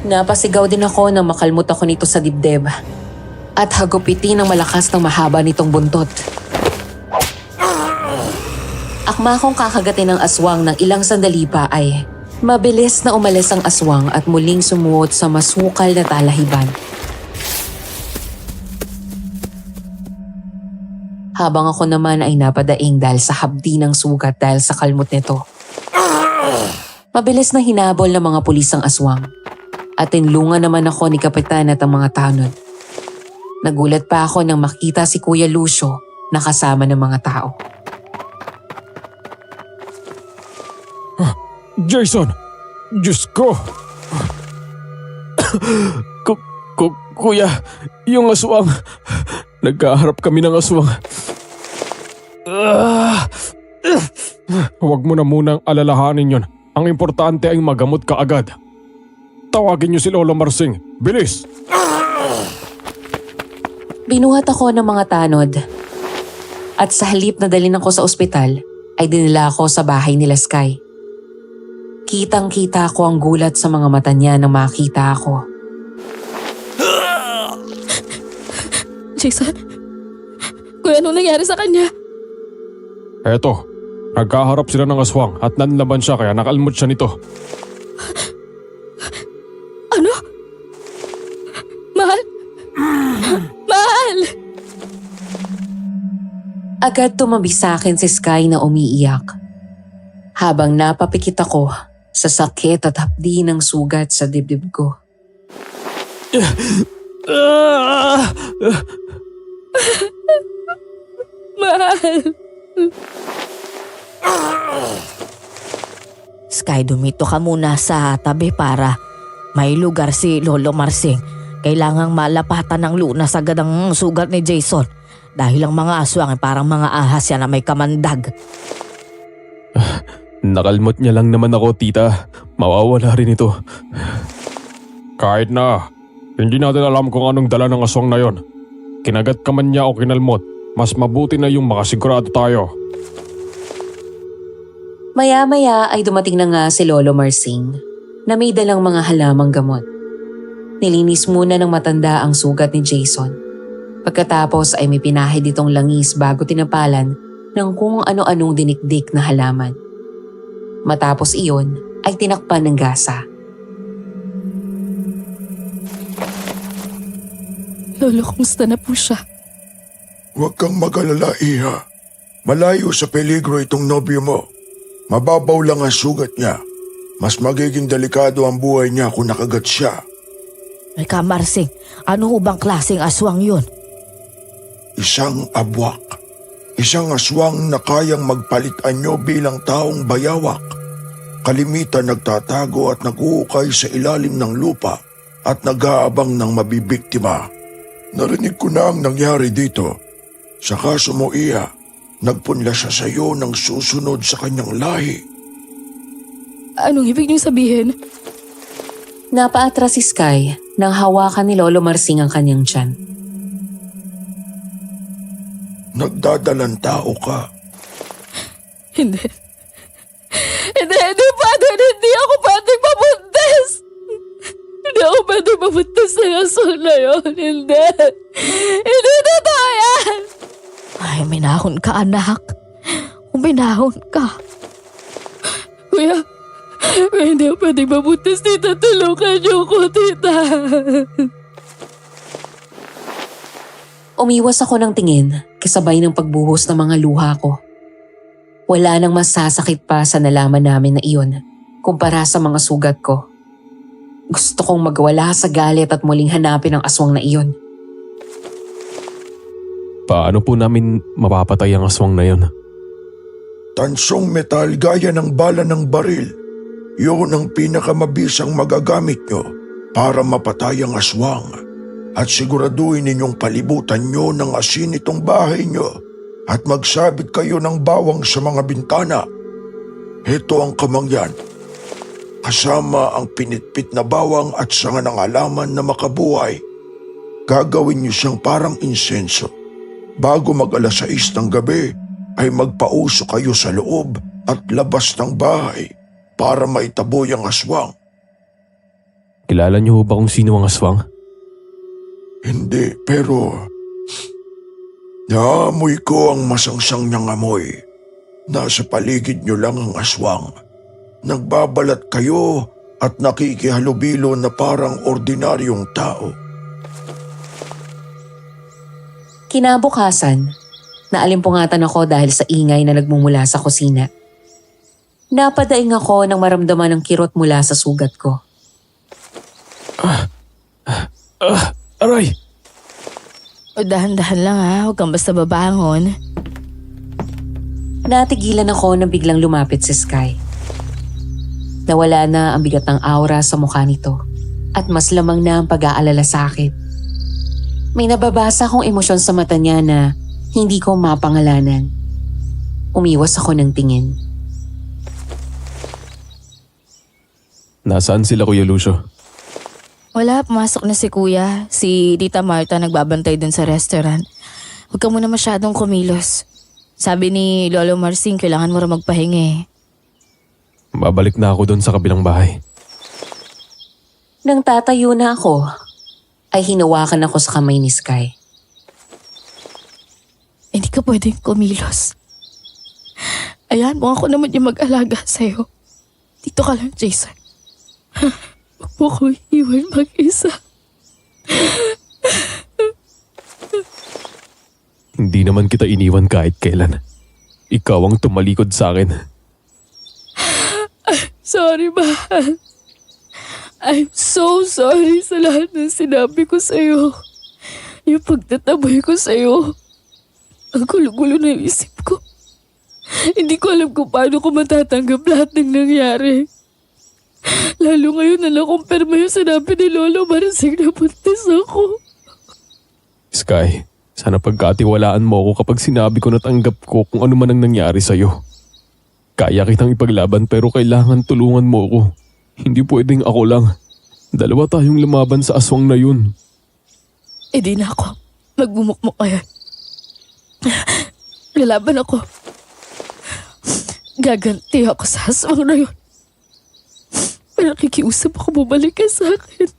Napasigaw din ako nang makalmot ako nito sa dibdib at hagupitin ng malakas ng mahaba nitong buntot. Akma kong kakagatin ng aswang ng ilang sandali pa ay mabilis na umalis ang aswang at muling sumuot sa masukal na talahiban. Habang ako naman ay napadaing dahil sa habdi ng sugat dahil sa kalmot nito. Mabilis na hinabol ng mga pulis ang aswang. At tinlungan naman ako ni Kapitan at ang mga tanod. Nagulat pa ako nang makita si Kuya Lucio na kasama ng mga tao. Jason! Diyos ko! Kuya, yung aswang. Nagkaharap kami ng aswang. Huwag mo na munang alalahanin yon. Ang importante ay magamot ka agad. Tawagin niyo si Lolo Marsing. Bilis! Binuhat ako ng mga tanod. At sa halip na dalhin ako sa ospital, ay dinala ako sa bahay nila Sky. Kitang-kita ko ang gulat sa mga mata niya nang makita ako. Jason? Kuya, anong nangyari sa kanya? Eto, nagkaharap sila ng aswang at nanlaban siya kaya nakalmot siya nito. Ano? Mahal? Mahal! Agad tumabi sa akin si Sky na umiiyak. Habang napapikit ako sa sakit at hapdi ng sugat sa dibdib ko. Mahal! Sky, dumito ka muna sa tabi para may lugar si Lolo Marsing. Kailangang malapatan ng lunas agad ang sugat ni Jason. Dahil ang mga aswang ay parang mga ahas yan na may kamandag. Nakalmot niya lang naman ako, tita. Mawawala rin ito. Kahit na, hindi natin alam kung anong dala ng aswang na yon. Kinagat ka man niya o kinalmot, mas mabuti na yung makasigurado tayo. Maya-maya ay dumating na nga si Lolo Marsing na may dalang mga halamang gamot. Nilinis muna ng matanda ang sugat ni Jason. Pagkatapos ay may pinahid itong langis bago tinapalan ng kung ano-anong dinikdik na halaman. Matapos iyon ay tinakpan ng gasa. Lolo, kumusta na po siya? Huwag kang mag-alala, Iha. Malayo sa peligro itong nobyo mo. Mababaw lang ang sugat niya. Mas magiging delikado ang buhay niya kung nakagat siya. Ay Marsing, ano ho bang klaseng aswang yun? Isang abwak. Isang aswang na kayang magpalit anyo bilang taong bayawak. Kalimitan nagtatago at naguukay sa ilalim ng lupa at nag-aabang ng mabibiktima. Narinig ko na ang nangyari dito. Sa kaso mo, Iya, nagpunla siya sa iyo ng susunod sa kanyang lahi. Anong ibig niyong sabihin? Napaatras si Sky nang hawakan ni Lolo Marsing ang kanyang tiyan. Nagdadalang tao ka. Hindi. Hindi, Father. Hindi ako pwedeng mabuntis. Hindi ako pwedeng mabuntis ng aswang na yun. Hindi. Hindi totoo yan. Ay, minahon ka anak. Uminahon ka. Kuya, hindi ako pwedeng mabuntis, tita. Tulungan niyo ko, tita. Umiwas ako ng tingin kasabay ng pagbuhos ng mga luha ko. Wala nang masasakit pa sa nalaman namin na iyon kumpara sa mga sugat ko. Gusto kong magwala sa galit at muling hanapin ang aswang na iyon. Paano po namin mapapatay ang aswang na yon? Tansong metal gaya ng bala ng baril. Yun ang pinakamabisang magagamit nyo para mapatay ang aswang. At siguraduhin ninyong palibutan nyo ng asin itong bahay nyo at magsabit kayo ng bawang sa mga bintana. Ito ang kamangyan. Kasama ang pinitpit na bawang at sanga ng halaman na makabuhay. Gagawin nyo siyang parang insenso. Bago mag-alas 6 ng gabi ay magpauso kayo sa loob at labas ng bahay para maitaboy ang aswang. Kilala niyo ho ba kung sino ang aswang? Hindi, pero naamoy ko ang masangsang niyang amoy. Nasa paligid niyo lang ang aswang. Nagbabalat kayo at nakikihalubilo na parang ordinaryong tao. Kinabukasan, naalimpungatan ako dahil sa ingay na nagmumula sa kusina. Napadaing ako nang maramdaman ng kirot mula sa sugat ko. Aray! O dahan-dahan lang ha, huwag kang basta babangon. Natigilan ako nang biglang lumapit si Sky. Nawala na ang bigat ng aura sa mukha nito at mas lamang na ang pag-aalala sa akin. May nababasa akong emosyon sa mata niya na hindi ko mapangalanan. Umiwas ako ng tingin. Nasaan sila, Kuya Lucio? Wala, pumasok na si Kuya. Si Tita Marta nagbabantay dun sa restaurant. Huwag ka muna masyadong kumilos. Sabi ni Lolo Marsing, kailangan mo rin magpahinga eh. Babalik na ako doon sa kabilang bahay. Nang tatayo na ako, ay hinawakan ako sa kamay ni Sky. Hindi ka pwedeng kumilos. Ayan mo, ako naman yung mag-alaga sa'yo. Dito ka lang, Jason. Huwag mo ko iwan mag-isa. Hindi naman kita iniwan kahit kailan. Ikaw ang tumalikod sa akin. Sorry, mahal. I'm so sorry sa lahat ng sinabi ko sa'yo. Yung pagtataboy ko sa'yo. Ang gulo-gulo na yung isip ko. Hindi ko alam kung paano ko matatanggap lahat ng nangyari. Lalo ngayon na nakumpirma yung sinabi ni Lolo Marsing na buntis ako. Sky, sana pagkatiwalaan mo ako kapag sinabi ko na tanggap ko kung ano man ang nangyari sa'yo. Kaya kitang ipaglaban pero kailangan tulungan mo ko. Hindi pwedeng ako lang. Dalawa tayong lumaban sa aswang na yun. E di na ako. Magbumukmuk ngayon. Lalaban ako. Gaganti ako sa aswang na yun. Pero nakikiusap ako bumalik ka sa akin.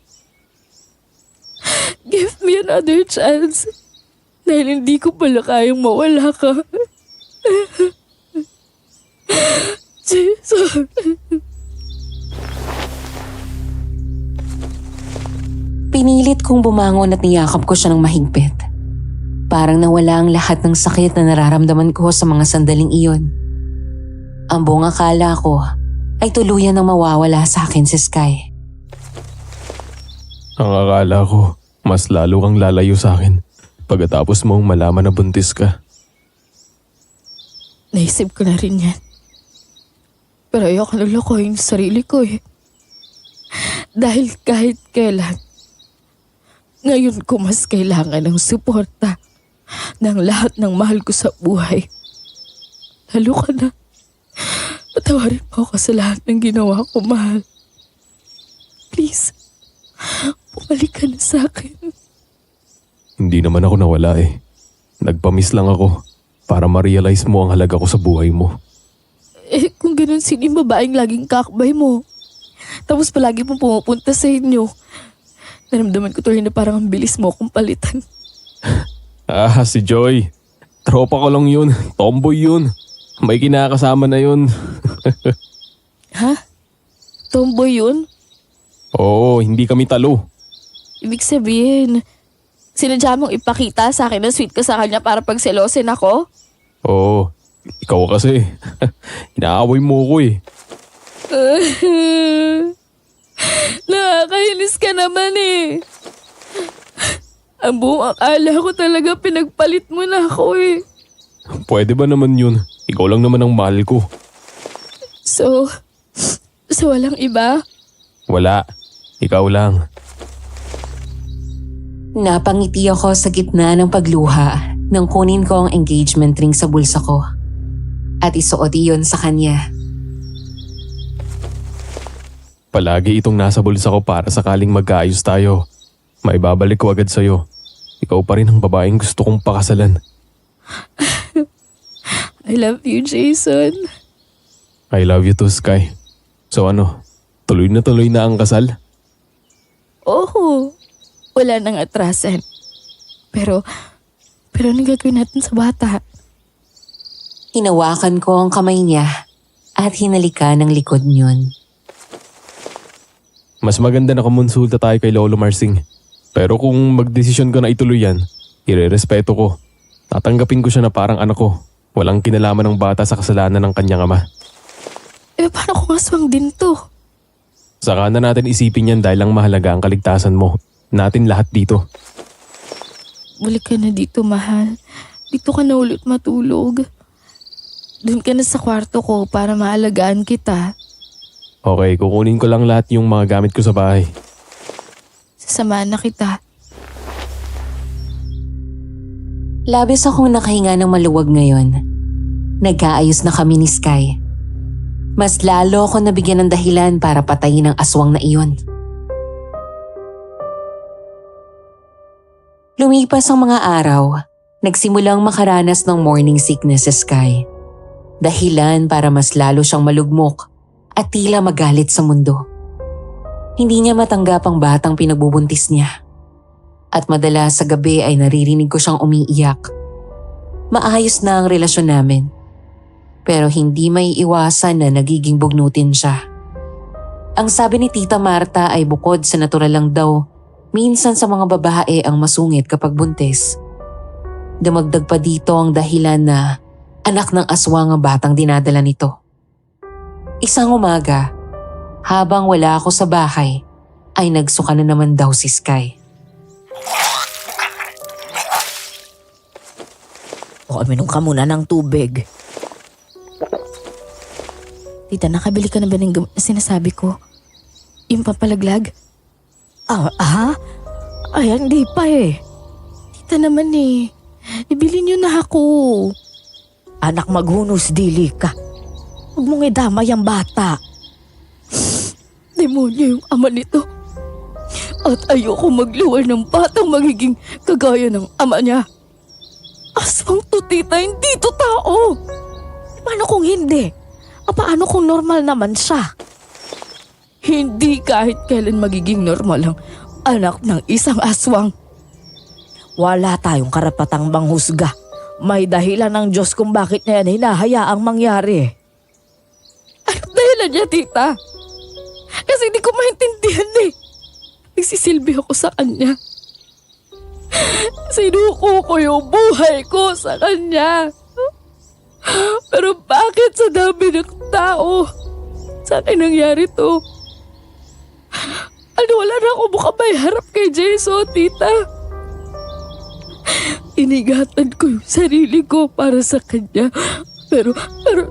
Give me another chance. Dahil hindi ko pala kayang mawala ka. Jesus. Pinilit kong bumangon at niyakap ko siya ng mahigpit. Parang nawala ang lahat ng sakit na nararamdaman ko sa mga sandaling iyon. Ang buong akala ko ay tuluyan nang mawawala sa akin si Sky. Ang akala ko, mas lalo kang lalayo sa akin pagkatapos mong malaman na buntis ka. Naisip ko na rin yan. Pero ayoko nalokohin yung sarili ko eh. Dahil kahit kailan, ngayon ko mas kailangan ng suporta ng lahat ng mahal ko sa buhay. Lalo ka na. Patawarin mo ako sa lahat ng ginawa ko, mahal. Please, bumalik ka na sa akin. Hindi naman ako nawala eh. Nagpamiss lang ako para ma-realize mo ang halaga ko sa buhay mo. Eh, kung ganun, sino yung babaeng laging kakbay mo? Tapos palagi pong pumupunta sa inyo. Naramdaman ko tuloy na parang ang bilis mo akong palitan. Si Joy. Tropa ko lang yun. Tomboy yun. May kinakasama na yun. Ha? Tomboy yun? Oo, hindi kami talo. Ibig sabihin, sinadya mong ipakita sa akin na sweet ka sa kanya para pagselosin ako? Oo, ikaw kasi. Inaaway mo ko eh. Nakakainis ka naman eh. Ang buong akala ko talaga pinagpalit mo na ako eh. Pwede ba naman yun? Ikaw lang naman ang mahal ko. So walang iba? Wala. Ikaw lang. Napangiti ako sa gitna ng pagluha nang kunin ko ang engagement ring sa bulsa ko at isuot iyon sa kanya. Palagi itong nasa bulsa ko para sakaling magkaayos tayo. Maibabalik ko agad sa'yo. Ikaw pa rin ang babaeng gusto kong pakasalan. I love you, Jason. I love you too, Sky. So ano, tuloy na ang kasal? Oo, wala nang atrasan. Pero anong gagawin natin sa bata? Hinawakan ko ang kamay niya at hinalikan ng likod niyon. Mas maganda na kumonsulta tayo kay Lolo Marsing. Pero kung magdesisyon ko na ituloy yan, irerespeto ko. Tatanggapin ko siya na parang anak ko. Walang kinalaman ng bata sa kasalanan ng kanyang ama. Eh, paano kung aswang din to? Saka na natin isipin yan dahil lang mahalaga ang kaligtasan mo. Natin lahat dito. Balik ka na dito, mahal. Dito ka na ulit matulog. Doon ka na sa kwarto ko para maalagaan kita. Okay, kukunin ko lang lahat yung mga gamit ko sa bahay. Sasamahan na kita. Labis akong nakahinga ng maluwag ngayon. Nagkaayos na kami ni Sky. Mas lalo ako nabigyan ng dahilan para patayin ang aswang na iyon. Lumipas ang mga araw, nagsimulang makaranas ng morning sickness si Sky. Dahilan para mas lalo siyang malugmok at tila magalit sa mundo. Hindi niya matanggap ang batang pinagbubuntis niya. At madalas sa gabi ay naririnig ko siyang umiiyak. Maayos na ang relasyon namin. Pero hindi may iwasan na nagiging bugnutin siya. Ang sabi ni Tita Marta ay bukod sa natural lang daw, minsan sa mga babae ang masungit kapag buntis. Dumagdag pa dito ang dahilan na anak ng aswang ang batang dinadala nito. Isang umaga, habang wala ako sa bahay, ay nagsuka na naman daw si Sky. O, aminom ka muna ng tubig. Tita, nakabili ka na ba ng gamot na sinasabi ko? Yung pampalaglag? Ay, hindi pa eh. Tita naman eh. Ibili niyo na ako. Anak, maghunos dili ka. Huwag mong idamay ang bata. Demonyo yung ama nito. At ayoko magluwal ng batang magiging kagaya ng ama niya. Aswang to, tita, hindi to tao. Paano kung hindi? Paano kung normal naman siya? Hindi kahit kailan magiging normal ang anak ng isang aswang. Wala tayong karapatang manghusga. May dahilan ng Diyos kung bakit niya yan hinahayaang mangyari. Anong dahilan niya, tita? Kasi hindi ko maintindihan eh. Nagsisilbi ako sa kanya. Sinuko ko yung buhay ko sa kanya. Pero bakit sa dami ng tao? Sa akin nangyari to? Wala na ako mukhang harap kay Jason, tita. Inigatan ko yung sarili ko para sa kanya. Pero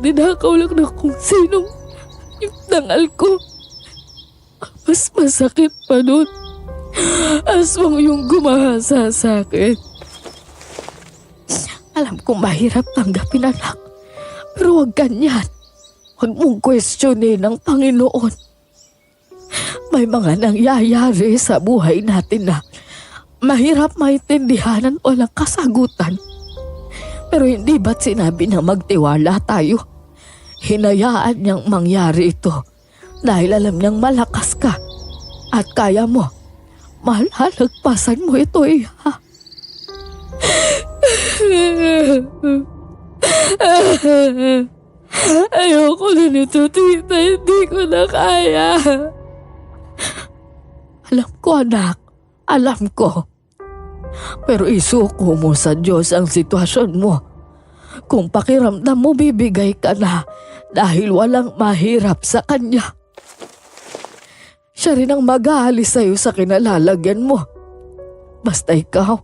ninakaw lang na kung sinong yung dangal ko. Mas masakit pa nun. Aswang yung gumahasa sa akin. Alam kong mahirap tanggapin, anak. Pero huwag ganyan. Huwag mong questionin ng Panginoon. May mga nangyayari sa buhay natin na mahirap maintindihan at walang kasagutan. Pero hindi ba't sinabi na magtiwala tayo? Hinayaan niyang mangyari ito dahil alam niyang malakas ka at kaya mo. Malalagpasan mo ito, ha? Ayoko na nito, tita. Hindi ko na kaya. Alam ko, anak. Alam ko. Pero isuko mo sa Diyos ang sitwasyon mo. Kung pakiramdam mo, bibigay ka na dahil walang mahirap sa Kanya. Siya rin ang mag-aalis sa'yo sa kinalalagyan mo. Basta ikaw,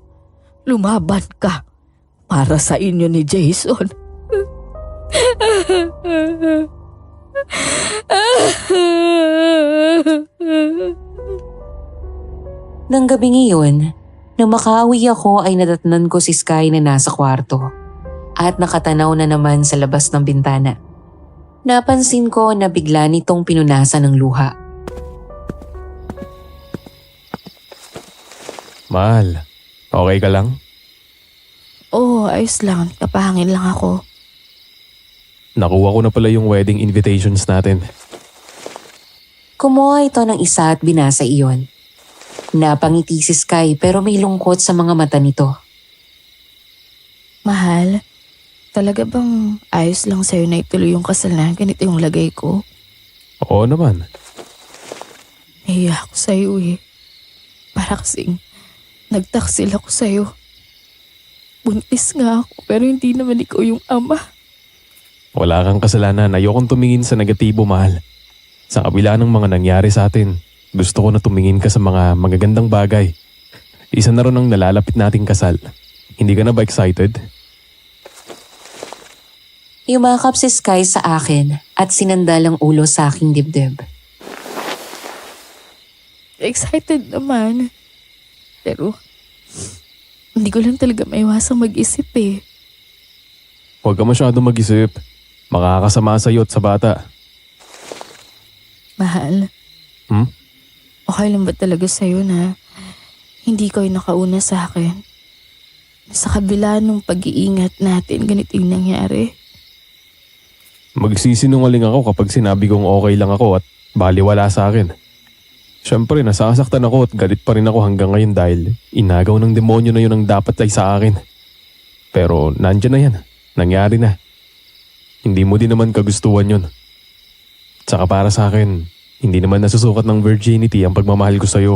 lumaban ka para sa inyo ni Jason. Nang gabing iyon, nang makauwi ako ay nadatnan ko si Sky na nasa kwarto at nakatanaw na naman sa labas ng bintana. Napansin ko na bigla nitong pinunasan ng luha. Mahal, okay ka lang? Oo, ayos lang. Kapahangin lang ako. Nakuha ko na pala yung wedding invitations natin. Kumuha ito ng isa at binasa iyon. Napangiti si Sky pero may lungkot sa mga mata nito. Mahal, talaga bang ayos lang sa'yo na ituloy yung kasal na ganito yung lagay ko? Oo naman. Nahiya ako sa'yo eh. Para kasing nagtaksil ako sa'yo. Buntis nga ako pero hindi naman ikaw yung ama. Wala kang kasalanan. Ayokong tumingin sa negatibo, mahal. Sa kabila ng mga nangyari sa atin, gusto ko na tumingin ka sa mga magagandang bagay. Isa na rin ang nalalapit nating kasal. Hindi ka na ba excited? Yumakap si Sky sa akin at sinandal ang ulo sa aking dibdib. Excited naman. Pero hindi ko lang talaga maiwasang mag-isip eh. Huwag ka masyadong mag-isip. Makakasama sa'yo at sa bata. Mahal. Okay lang ba talaga sa'yo na hindi ko yung nakauna sa akin? Sa kabila nung pag-iingat natin, ganito yung nangyari. Magsisinungaling ako kapag sinabi kong okay lang ako at baliwala sa akin. Siyempre, nasasaktan ako at galit pa rin ako hanggang ngayon dahil inagaw ng demonyo na yun ang dapat ay sa akin. Pero nandyan na yan. Nangyari na. Hindi mo din naman kagustuhan yun. Tsaka para sa akin, hindi naman nasusukat ng virginity ang pagmamahal ko sa'yo.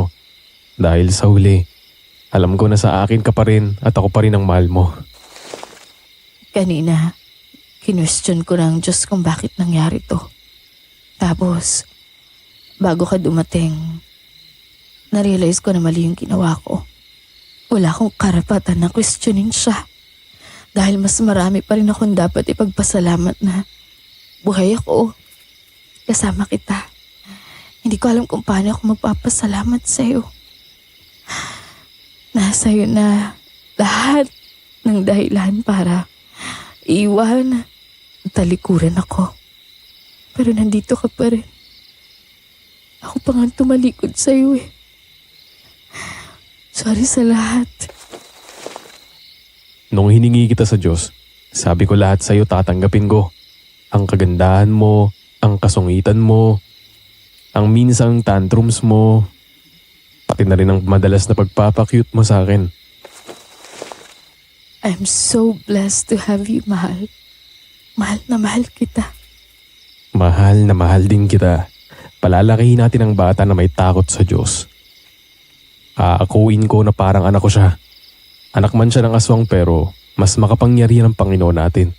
Dahil sa huli, alam ko na sa akin ka pa rin at ako pa rin ang mahal mo. Kanina, kinwestiyon ko ng Diyos kung bakit nangyari to. Tapos, bago ka dumating, narealize ko na mali yung ginawa ko. Wala akong karapatan na questionin siya. Dahil mas marami pa rin akong dapat ipagpasalamat na buhay ako. Kasama kita. Hindi ko alam kung paano ako magpapasalamat sa'yo. Nasa'yo na lahat ng dahilan para iwan at talikuran ako. Pero nandito ka pa rin. Ako pa nga tumalikod sa'yo eh. Sorry sa lahat. Nung hiningi kita sa Diyos, sabi ko lahat sa'yo tatanggapin ko. Ang kagandahan mo, ang kasungitan mo, ang minsang tantrums mo, pati na rin ang madalas na pagpapakyut mo sa akin. I'm so blessed to have you, mahal. Mahal na mahal kita. Mahal na mahal din kita. Palalakihin natin ang bata na may takot sa Diyos. Aakuin ko na parang anak ko siya. Anak man siya ng aswang pero mas makapangyarihan ang Panginoon natin.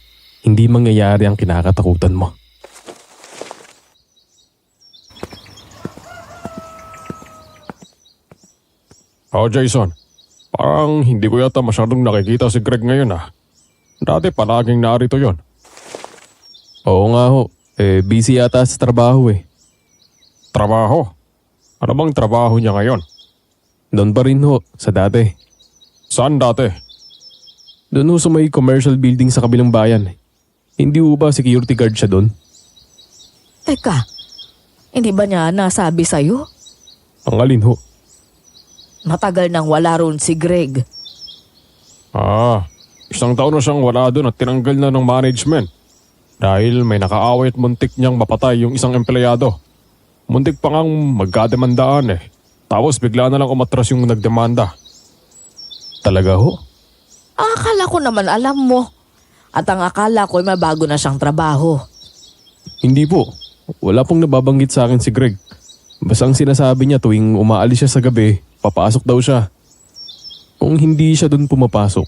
Hindi mangyayari ang kinakatakutan mo. Oh, Jason. Parang hindi ko yata masyadong nakikita si Greg ngayon ah. Dati palaging narito yon. Oo nga ho. Busy yata sa trabaho eh. Trabaho? Ano bang trabaho niya ngayon? Doon pa rin ho, sa dati. Saan dati? Doon ho sa may commercial building sa kabilang bayan. Hindi ho ba security guard siya doon? Teka, hindi ba niya nasabi sa'yo? Ang alin ho? Matagal nang wala ron si Greg. Isang taon na siyang wala doon at tinanggal na ng management. Dahil may nakaaway at muntik niyang mapatay yung isang empleyado. Muntik pa ngang magkademandaan eh. Tapos bigla na lang umatras yung nagdemanda. Talaga ho? Akala ko naman alam mo. At ang akala ko ay mabago na siyang trabaho. Hindi po. Wala pong nababanggit sa akin si Greg. Basta ang sinasabi niya tuwing umaalis siya sa gabi, papasok daw siya. Kung hindi siya doon pumapasok,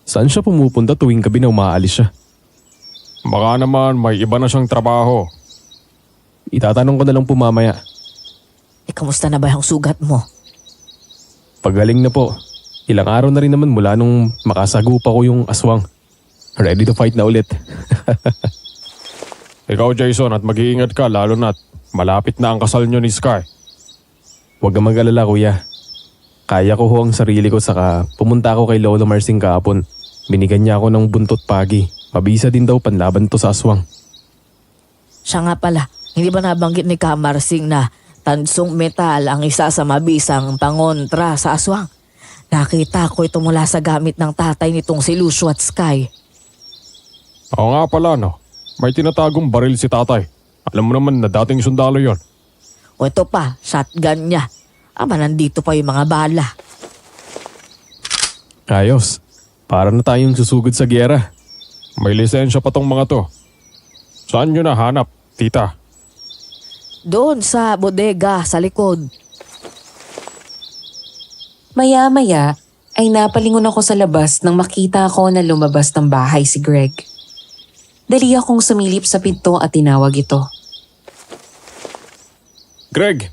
saan siya pumupunta tuwing gabi na umaalis siya? Baka naman may iba na siyang trabaho. Itatanong ko na lang po mamaya. Kamusta na ba yung sugat mo? Pagaling na po. Ilang araw na rin naman mula nung makasagupa ko yung aswang. Ready to fight na ulit. Ikaw Jason at mag-iingat ka lalo na't malapit na ang kasal niyo ni Sky. Huwag kang mag-alala kuya. Kaya ko ho ang sarili ko saka pumunta ako kay Lolo Marsing kahapon. Binigyan niya ako ng buntot pagi. Mabisa din daw panlaban to sa aswang. Siya nga pala, hindi ba nabanggit ni Kamarsing na tansong metal ang isa sa mabisang pangontra sa aswang? Nakita ko ito mula sa gamit ng tatay nitong si Lucio at Sky. Oo nga pala no. May tinatagong baril si tatay. Alam mo naman na dating sundalo yon. O ito pa, shotgun niya. Aba, nandito pa yung mga bala. Ayos. Para na tayong susugod sa gyera. May lisensya pa tong mga to. Saan nyo nahanap, tita? Doon sa bodega sa likod. Maya-maya ay napalingon ako sa labas nang makita ko na lumabas ng bahay si Greg. Dali akong sumilip sa pinto at tinawag ito. Greg!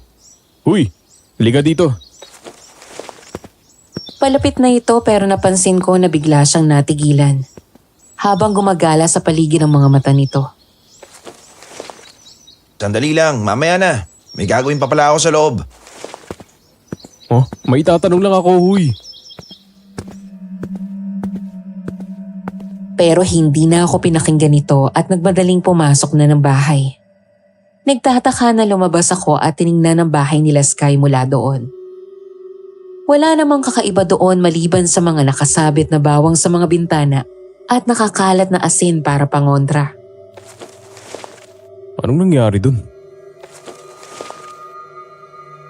Uy! Liga dito. Palapit na ito pero napansin ko na bigla siyang natigilan. Habang gumagala sa paligid ng mga mata nito. Sandali lang, mamaya na. May gagawin pa pala ako sa loob. Oh, may tatanong lang ako, huy. Pero hindi na ako pinakinggan nito at nagmadaling pumasok na ng bahay. Nagtataka na lumabas ako at tiningnan ang bahay nila Sky mula doon. Wala namang kakaiba doon maliban sa mga nakasabit na bawang sa mga bintana at nakakalat na asin para pangontra. Anong nangyari dun?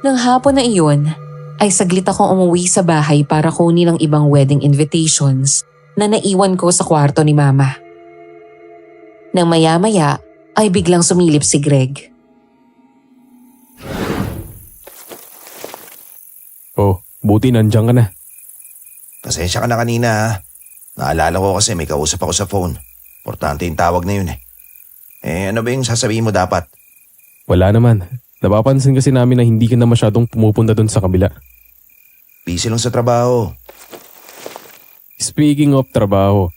Nang hapon na iyon, ay saglit akong umuwi sa bahay para kunin ang ibang wedding invitations na naiwan ko sa kwarto ni Mama. Nang maya-maya ay biglang sumilip si Greg. Oh, buti nandiyan ka na. Pasensya ka na kanina ha. Naalala ko kasi may kausap ako sa phone. Importante yung tawag na yun eh. Ano ba yung sasabihin mo dapat? Wala naman. Napapansin kasi namin na hindi ka na masyadong pumupunta dun sa kabila. Busy lang sa trabaho. Speaking of trabaho,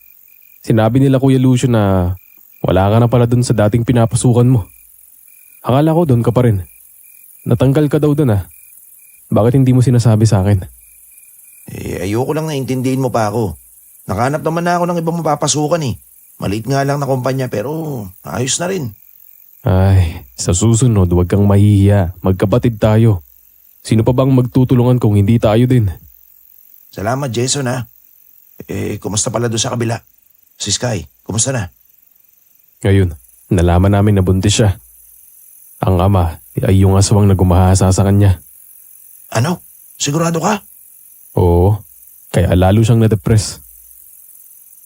sinabi nila Kuya Lucio na wala ka na pala dun sa dating pinapasukan mo. Akala ko dun ka pa rin. Natanggal ka daw dun ah. Bakit hindi mo sinasabi sa akin? Ayoko lang naintindihin mo pa ako. Nakahanap naman na ako ng ibang mapapasukan eh. Maliit nga lang na kumpanya pero ayos na rin. Ay, sa susunod huwag kang mahihiya. Magkapatid tayo. Sino pa bang magtutulungan kung hindi tayo din? Salamat, Jason ha. Kumusta pala doon sa kabila? Si Sky, kumusta na? Ngayon, nalaman namin na buntis siya. Ang ama ay yung aswang na gumahasa sa kanya. Ano? Sigurado ka? Oo, kaya lalo siyang na-depress.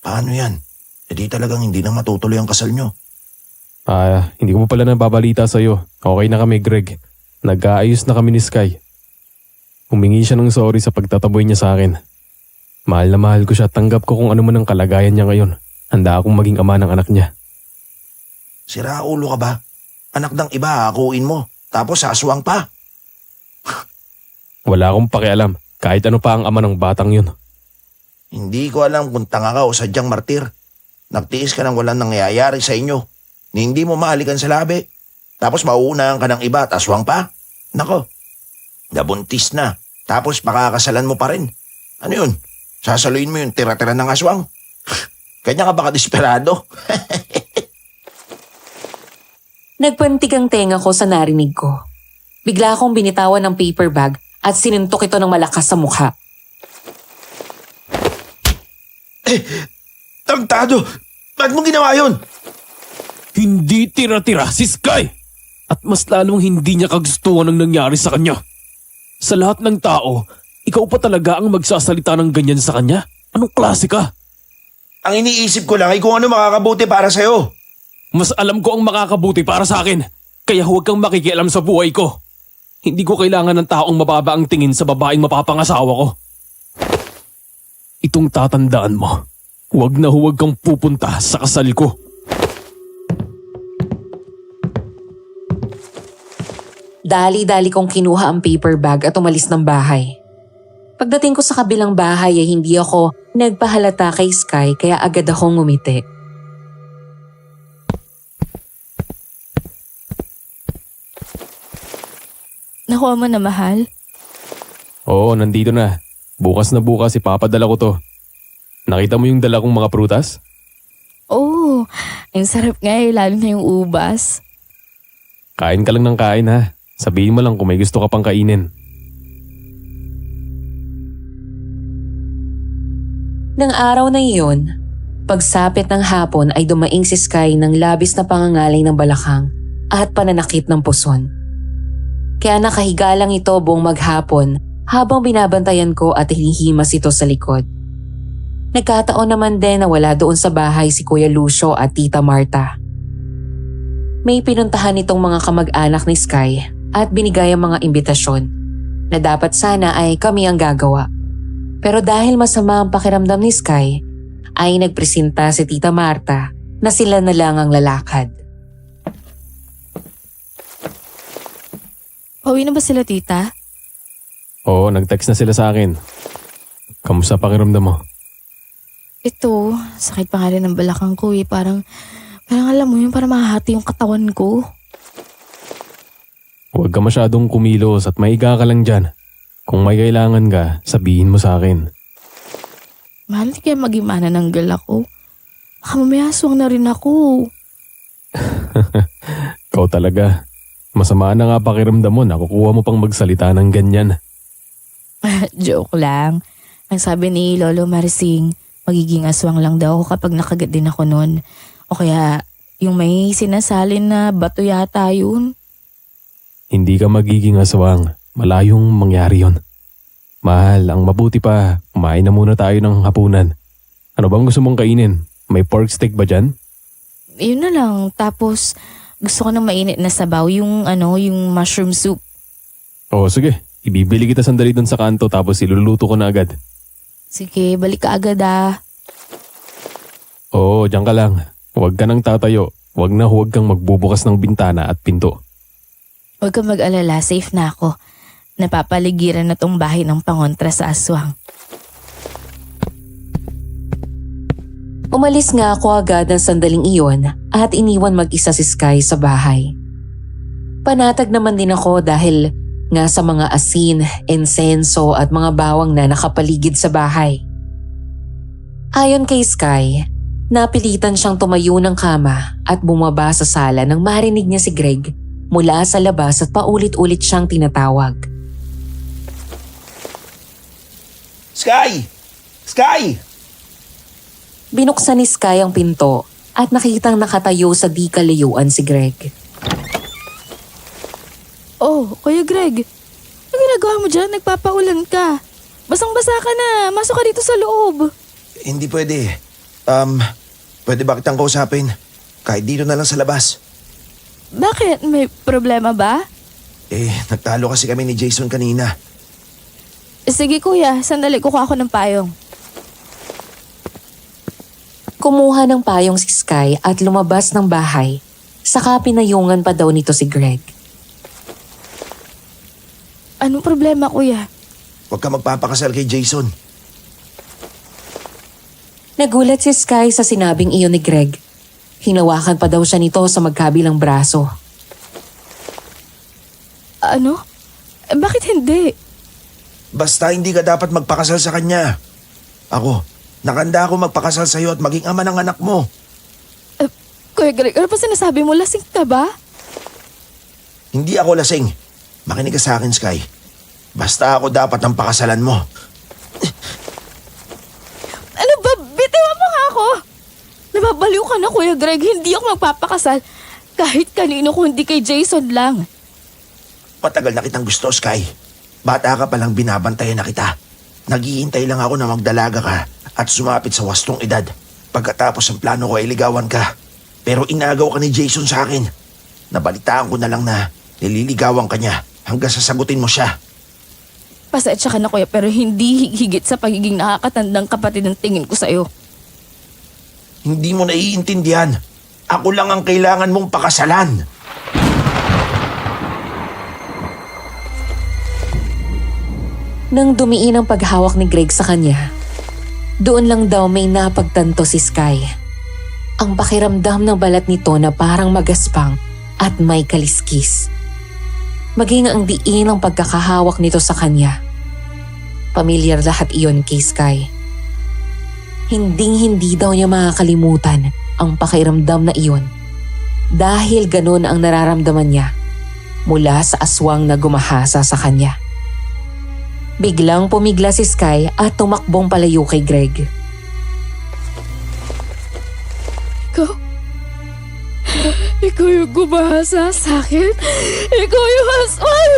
Paano yan? Di talagang hindi na matutuloy ang kasal nyo. Hindi ko pa pala nababalita sa'yo. Okay na kami, Greg. Nag-aayos na kami ni Sky. Humingi siya ng sorry sa pagtataboy niya sa akin. Mahal na mahal ko siya, tanggap ko kung ano man ang kalagayan niya ngayon. Handa akong maging ama ng anak niya. Sira ulo ka ba? Anak ng iba, akuin mo. Tapos aswang pa. Wala akong pakialam, kahit ano pa ang ama ng batang yun. Hindi ko alam kung tanga ka o sadyang martir. Nagtiis ka ng walang nangyayari sa inyo. Ni hindi mo mahalikan sa labi. Tapos mauunahan ka ng iba at aswang pa. Nako, nabuntis na. Tapos makakasalan mo pa rin. Ano yun? Sasaluin mo yung tira-tira ng aswang? Kanya ka baka desperado? Nagpantig ang tenga ko sa narinig ko. Bigla akong binitawan ng paper bag at sinuntok ito ng malakas sa mukha. Tarantado! Ba't mo ginawa yun? Hindi tira-tira si Sky! At mas lalong hindi niya kagustuhan ang nangyari sa kanya. Sa lahat ng tao, ikaw pa talaga ang magsasalita ng ganyan sa kanya? Anong klase ka? Ang iniisip ko lang ay kung ano makakabuti para sa'yo. Mas alam ko ang makakabuti para sa akin. Kaya huwag kang makikialam sa buhay ko. Hindi ko kailangan ng taong mababa ang tingin sa babaeng mapapangasawa ko. Itong tatandaan mo, huwag na huwag kang pupunta sa kasal ko. Dali-dali kong kinuha ang paper bag at umalis ng bahay. Pagdating ko sa kabilang bahay ay hindi ako nagpahalata kay Sky kaya agad akong ngumiti. Nakuha mo na, mahal? Oo, nandito na. Bukas na bukas ipapadala ko to. Nakita mo yung dala kong mga prutas? Oo, ang sarap nga lalo na yung ubas. Kain ka lang ng kain ha. Sabihin mo lang kung may gusto ka pang kainin. Nang araw na iyon, pagsapit ng hapon ay dumaing si Sky ng labis na pangangalay ng balakang at pananakit ng puson. Kaya nakahiga lang ito buong maghapon habang binabantayan ko at hinihimas ito sa likod. Nagkataon naman din na wala doon sa bahay si Kuya Lucio at Tita Marta. May pinuntahan itong mga kamag-anak ni Sky at binigay ang mga imbitasyon na dapat sana ay kami ang gagawa. Pero dahil masama ang pakiramdam ni Sky, ay nagpresenta si Tita Marta na sila na lang ang lalakad. Pauwi na ba sila, tita? Oo, nag-text na sila sa akin. Kamusta pakiramdam mo? Ito, sakit pa nga rin ng balakang ko eh. Parang alam mo yun, parang mahahati yung katawan ko. Huwag ka masyadong kumilos at maiga ka lang dyan. Kung may kailangan ka, sabihin mo sa akin. Mahal, di kaya magimana ng galak ko. Baka mamaya aswang na rin ako. Ikaw talaga. Masama na nga pakiramdam mo, nakukuha mo pang magsalita ng ganyan. Joke lang. Ang sabi ni Lolo Marising, magiging aswang lang daw ako kapag nakagat din ako nun. O kaya yung may sinasalin na bato yata yun. Hindi ka magiging aswang. Malayong mangyari yon. Mahal, ang mabuti pa, kumain na muna tayo ng hapunan. Ano bang gusto mong kainin? May pork steak ba dyan? Yun na lang. Tapos gusto ko ng mainit na sabaw, yung mushroom soup. Oo, sige. Ibibili kita sandali dun sa kanto tapos iluluto ko na agad. Sige, balik ka agad ah. Oo, dyan ka lang. Huwag ka nang tatayo. Huwag kang magbubukas ng bintana at pinto. Huwag kang mag-alala, safe na ako. Napapaligiran na tong bahay ng pangontra sa aswang. Umalis nga ako agad ng sandaling iyon at iniwan mag-isa si Sky sa bahay. Panatag naman din ako dahil nga sa mga asin, insenso at mga bawang na nakapaligid sa bahay. Ayon kay Sky, Napilitan siyang tumayo ng kama at bumaba sa sala nang marinig niya si Greg mula sa labas at paulit-ulit siyang tinatawag. Sky! Sky! Binuksan ni Sky ang pinto at nakitang nakatayo sa di kalayuan si Greg. Oh, Kuya Greg. Ano ginagawa mo dyan? Nagpapaulan ka. Basang-basa ka na. Masok ka dito sa loob. Hindi pwede. Pwede ba kitang kausapin? Kahit dito na lang sa labas. Bakit? May problema ba? Nagtalo kasi kami ni Jason kanina. Sige kuya, sandali kukuha ako ng payong. Kumuha ng payong si Sky at lumabas ng bahay. Saka pinayungan pa daw nito si Greg. Anong problema kuya? Huwag ka magpapakasal kay Jason. Nagulat si Sky sa sinabing iyon ni Greg. Hinawakan pa daw siya nito sa magkabilang braso. Ano? Bakit hindi? Basta hindi ka dapat magpakasal sa kanya. Ako, nakanda ako magpakasal sa'yo at maging ama ng anak mo. Kuya Greg, ano pa sinasabi mo? Lasing ka ba? Hindi ako lasing. Makinig ka sa akin, Sky. Basta ako dapat ang pakasalan mo. Ano ba? Bitiwan mo nga ako! Nababaliw ka na Kuya Greg, hindi ako magpapakasal. Kahit kanino kundi kay Jason lang. Matagal na kitang gusto, Sky. Bata ka palang binabantayan na kita. Naghihintay lang ako na magdalaga ka at sumapit sa wastong edad. Pagkatapos ang plano ko ay ligawan ka. Pero inagaw ka ni Jason sa akin. Nabalitaan ko na lang na nililigawan ka niya hanggang sasagutin mo siya. Pasensya ka na kuya pero hindi higit sa pagiging nakakatandang kapatid ng tingin ko sa'yo. Hindi mo naiintindihan. Ako lang ang kailangan mong pakasalan. Nang dumiin ang paghawak ni Greg sa kanya, doon lang daw may napagtanto si Sky. Ang pakiramdam ng balat nito na parang magaspang at may kaliskis. Maging ang diin ang pagkakahawak nito sa kanya. Pamilyar lahat iyon kay Sky. Hinding-hindi daw niya makakalimutan ang pakiramdam na iyon dahil ganun ang nararamdaman niya mula sa aswang na gumahasa sa kanya. Biglang pumigla si Sky at tumakbong palayo kay Greg. Ikaw yung gumahasa sa akin? Ikaw yung aswang!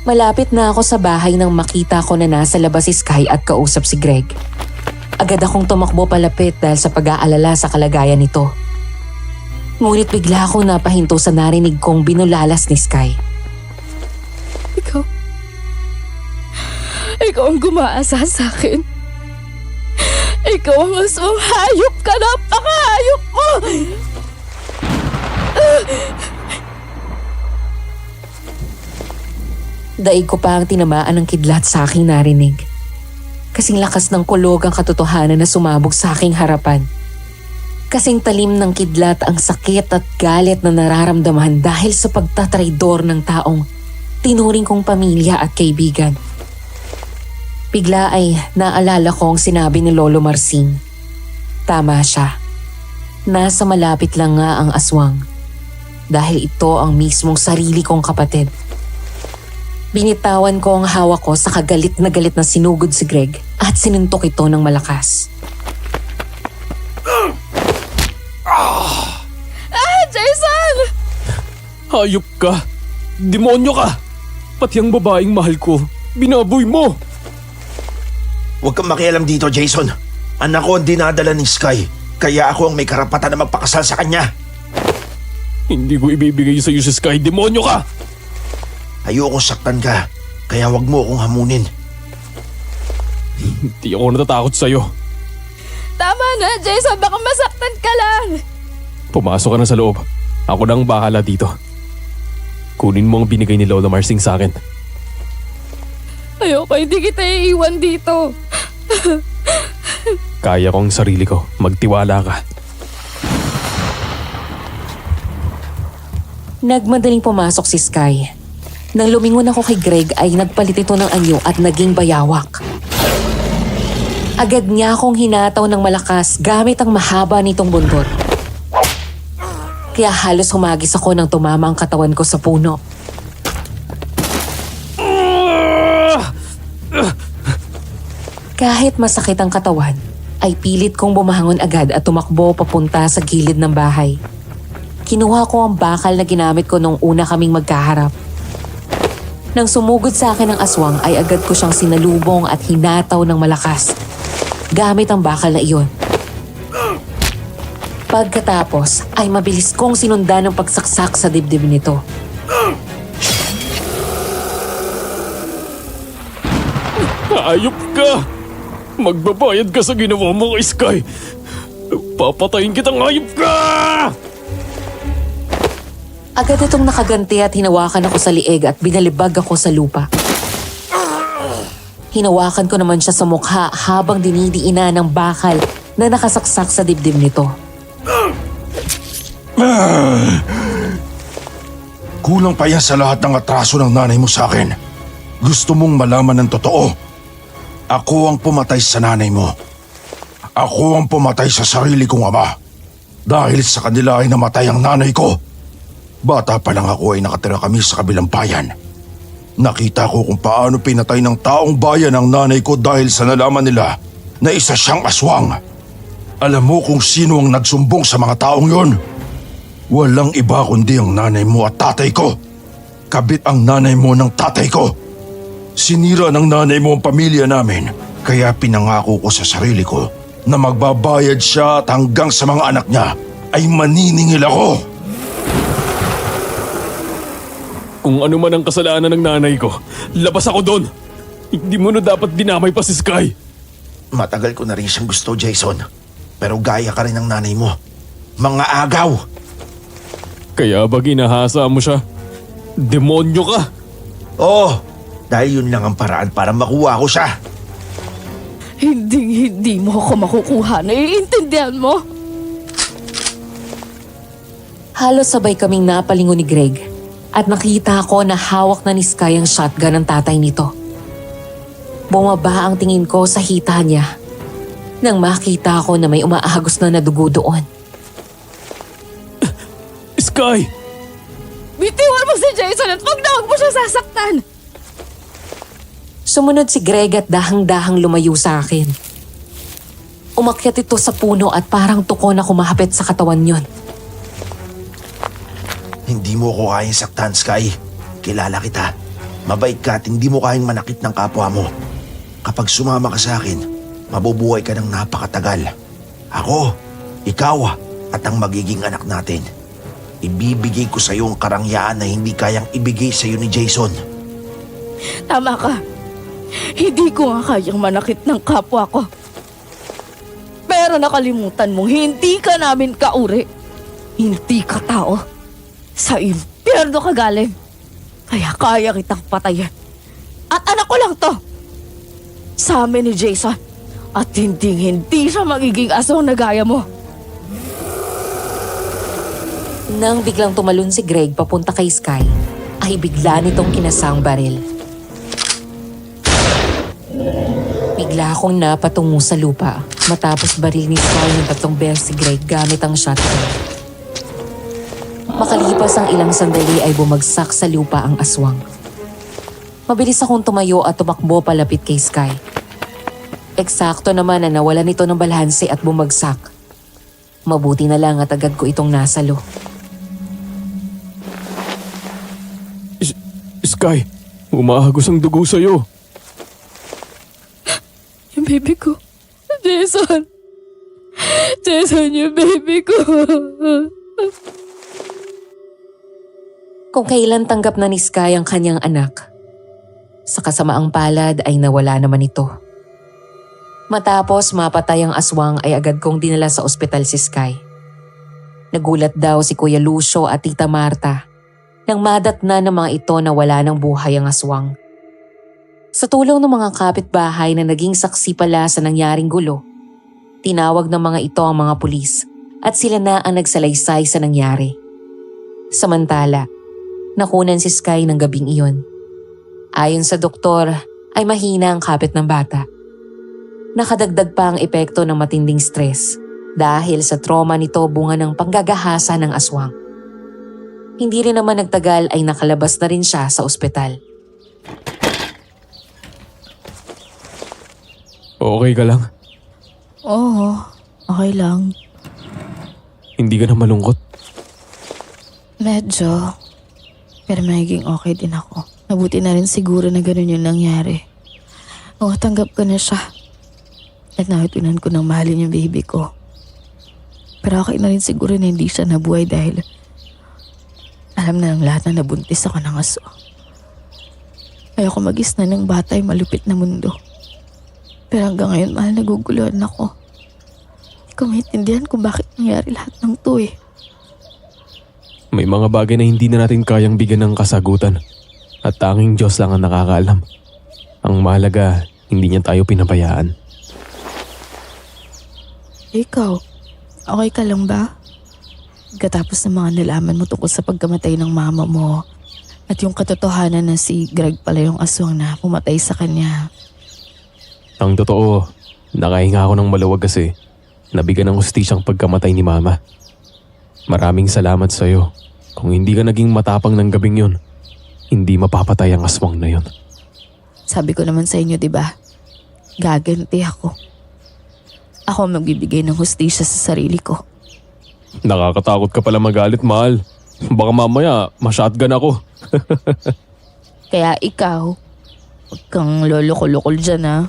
Malapit na ako sa bahay nang makita ko na nasa labas si Sky at kausap si Greg. Agad akong tumakbo palapit dahil sa pag-aalala sa kalagayan nito. Ngunit bigla akong napahinto sa narinig kong binulalas ni Sky. Ikaw ang gumaasa sa akin. Ikaw ang aswang hayop ka, napakahayop mo! Daig ko pa ang tinamaan ng kidlat sa aking narinig. Kasing lakas ng kulog ang katotohanan na sumabog sa aking harapan. Kasing talim ng kidlat ang sakit at galit na nararamdaman dahil sa pagtatraidor ng taong tinuring kong pamilya at kaibigan. Bigla ay naalala ko ang sinabi ni Lolo Marcin. Tama siya. Nasa malapit lang nga ang aswang. Dahil ito ang mismong sarili kong kapatid. Binitawan ko ang hawak ko sa kagalit na sinugod si Greg at sinuntok ito ng malakas. Jason! Hayop ka! Demonyo ka! Pati ang babaeng mahal ko, binaboy mo! Huwag kang makialam dito, Jason. Anak ko ang dinadala ni Sky. Kaya ako ang may karapatan na magpakasal sa kanya. Hindi ko ibibigay sa'yo si Sky, demonyo ka! Ayokong saktan ka. Kaya huwag mo akong hamunin. Hindi ako natatakot sa'yo. Tama na Jason, baka masaktan ka lang. Pumasok ka na sa loob. Ako nang bahala dito. Kunin mo ang binigay ni Lola Marcin sa akin. Ayoko, hindi kita iiwan dito. Kaya ko ang sarili ko. Magtiwala ka. Nagmadaling pumasok si Sky. Nang lumingon ako kay Greg ay nagpalit ito ng anyo at naging bayawak. Agad niya akong hinataw ng malakas gamit ang mahaba nitong buntot. Kaya halos humagis ako nang tumama ang katawan ko sa puno. Kahit masakit ang katawan, ay pilit kong bumahangon agad at tumakbo papunta sa gilid ng bahay. Kinuha ko ang bakal na ginamit ko nung una kaming magkaharap. Nang sumugod sa akin ang aswang ay agad ko siyang sinalubong at hinataw ng malakas gamit ang bakal na iyon. Pagkatapos ay mabilis kong sinundan ng pagsaksak sa dibdib nito. Ayop ka! Magbabayad ka sa ginawa mo, Sky! Papatayin kitang ayop ka! Agad itong nakaganti at hinawakan ako sa lieg at binalibag ako sa lupa. Hinawakan ko naman siya sa mukha habang dinidiinan ng bakal na nakasaksak sa dibdib nito. Kulang pa yan sa lahat ng atraso ng nanay mo sa akin. Gusto mong malaman ng totoo? Ako ang pumatay sa nanay mo. Ako ang pumatay sa sarili kong ama. Dahil sa kanila ay namatay ang nanay ko. Bata pa lang ako ay nakatira kami sa kabilang bayan. Nakita ko kung paano pinatay ng taong bayan ang nanay ko dahil sa nalaman nila na isa siyang aswang. Alam mo kung sino ang nagsumbong sa mga taong yon? Walang iba kundi ang nanay mo at tatay ko. Kabit ang nanay mo ng tatay ko. Sinira ng nanay mo ang pamilya namin, kaya pinangako ko sa sarili ko na magbabayad siya at hanggang sa mga anak niya ay maniningil ako. Kung ano man ang kasalanan ng nanay ko, labas ako doon! Hindi mo na dapat dinamay pa si Sky! Matagal ko na rin siyang gusto, Jason. Pero gaya ka rin ng nanay mo. Mga agaw! Kaya ba ginahasa mo siya? Demonyo ka! Oo, dahil yun lang ang paraan para makuha ko siya. Hindi mo ako makukuha. Naiintindihan mo? Halos sabay kaming napalingon ni Greg at nakita ko na hawak na ni Sky ang shotgun ng tatay nito. Bumaba ang tingin ko sa hita niya nang makita ko na may umaahagos na dugo doon. Sky! Bitiwan mo si Jason at wag na wag mo siya sasaktan! Sumunod si Greg at dahang-dahang lumayo sa akin. Umakyat ito sa puno at parang tuko na kumahapit sa katawan yon. Hindi mo ko kayang saktan, Sky. Kilala kita. Mabait ka at hindi mo kayang manakit ng kapwa mo. Kapag sumama ka sa akin, mabubuhay ka ng napakatagal. Ako, ikaw, at ang magiging anak natin. Ibibigay ko sa iyo ang karangyaan na hindi kayang ibigay sa iyo ni Jason. Tama ka. Hindi ko nga kayang manakit ng kapwa ko. Pero nakalimutan mong hindi ka namin kauri. Hindi ka tao. Sa impyerno ka galing. Kaya kaya kitang patayin. At anak ko lang to. Sa amin ni Jason. At hindi siya magiging aswang na gaya mo. Nang biglang tumalon si Greg papunta kay Sky, ay bigla nitong kinasang baril. Bigla akong napatungo sa lupa matapos baril ni Sky ng 3 beses si Greg gamit ang shotgun. Makalipas ang ilang sandali ay bumagsak sa lupa ang aswang. Mabilis akong tumayo at tumakbo palapit kay Sky. Eksakto naman na nawalan ito ng balanse at bumagsak. Mabuti na lang at agad ko itong nasalo. Sky, umahagos ang dugo sa'yo. Yung baby ko. Jason. Jason, yung baby ko. Kung kailan tanggap na ni Sky ang kanyang anak, sa kasamaang palad ay nawala naman ito. Matapos mapatay ang aswang ay agad kong dinala sa ospital si Sky. Nagulat daw si Kuya Lucio at Tita Marta nang madatna ng mga ito na wala ng buhay ang aswang. Sa tulong ng mga kapitbahay na naging saksi pala sa nangyaring gulo, tinawag ng mga ito ang mga pulis at sila na ang nagsalaysay sa nangyari. Samantala, nakunan si Sky ng gabing iyon. Ayon sa doktor, ay mahina ang kapit ng bata. Nakadagdag pa ang epekto ng matinding stress dahil sa trauma nito bunga ng panggagahasa ng aswang. Hindi rin naman nagtagal ay nakalabas na rin siya sa ospital. Okay ka lang? Oo, okay lang. Hindi ka na malungkot? Medyo. Pero magiging okay din ako. Mabuti na rin siguro na ganun yung nangyari. Oo, tanggap ko na siya. At nakitunan ko ng mahalin yung baby ko. Pero okay na rin siguro na hindi siya nabuhay dahil alam na ng lahat na nabuntis ako ng aso. Ayoko mag-isna ng bata ay malupit na mundo. Pero hanggang ngayon, mahal, naguguluhan ako. Hindi ko maintindihan kung bakit nangyari lahat ng to eh. May mga bagay na hindi na natin kayang bigyan ng kasagutan. At tanging Diyos lang ang nakakaalam. Ang mahalaga, hindi niya tayo pinabayaan. Ikaw, okay ka lang ba? Katapos ng mga nalaman mo tungkol sa pagkamatay ng mama mo at yung katotohanan na si Greg pala yung aswang na pumatay sa kanya. Ang totoo, nakahinga ako ng maluwag kasi nabigyan ng hustisyang pagkamatay ni mama. Maraming salamat sa'yo. Kung hindi ka naging matapang ng gabing yun, hindi mapapatay ang aswang na yun. Sabi ko naman sa inyo, di ba? Gaganti ako. Ako ang magbibigay ng hustisya sa sarili ko. Nakakatakot ka pala magalit, mahal. Baka mamaya, ma-shotgun ako. Kaya ikaw, huwag kang lolokol-lokol dyan ha.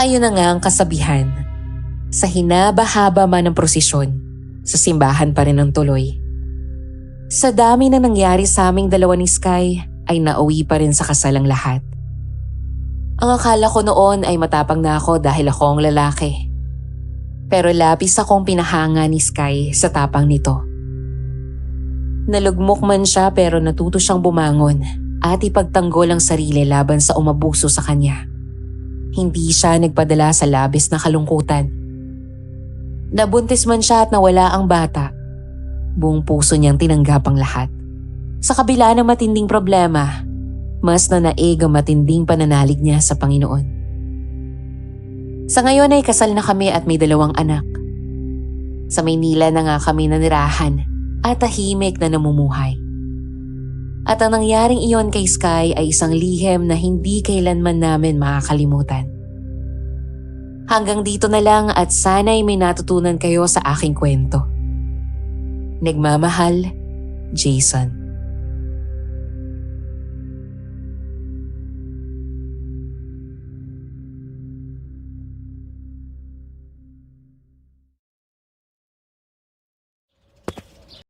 Ayun na nga ang kasabihan. Sa hinaba-haba man ng prosesyon, sa simbahan pa rin ang tuloy. Sa dami na nangyari sa aming dalawa ni Sky, ay nauwi pa rin sa kasal ang lahat. Ang akala ko noon ay matapang na ako dahil ako ang lalaki. Pero labis akong pinahanga ni Sky sa tapang nito. Nalugmok man siya pero natuto siyang bumangon at ipagtanggol ang sarili laban sa umabuso sa kanya. Hindi siya nagpadala sa labis na kalungkutan. Nabuntis man siya at nawala ang bata. Buong puso niyang tinanggap ang lahat. Sa kabila ng matinding problema, mas nanaig ang matinding pananalig niya sa Panginoon. Sa ngayon ay kasal na kami at may 2 anak. Sa Maynila na nga kami nanirahan at tahimik na namumuhay. At ang nangyaring iyon kay Sky ay isang lihim na hindi kailanman namin makakalimutan. Hanggang dito na lang at sana'y may natutunan kayo sa aking kwento. Nagmamahal, Jason.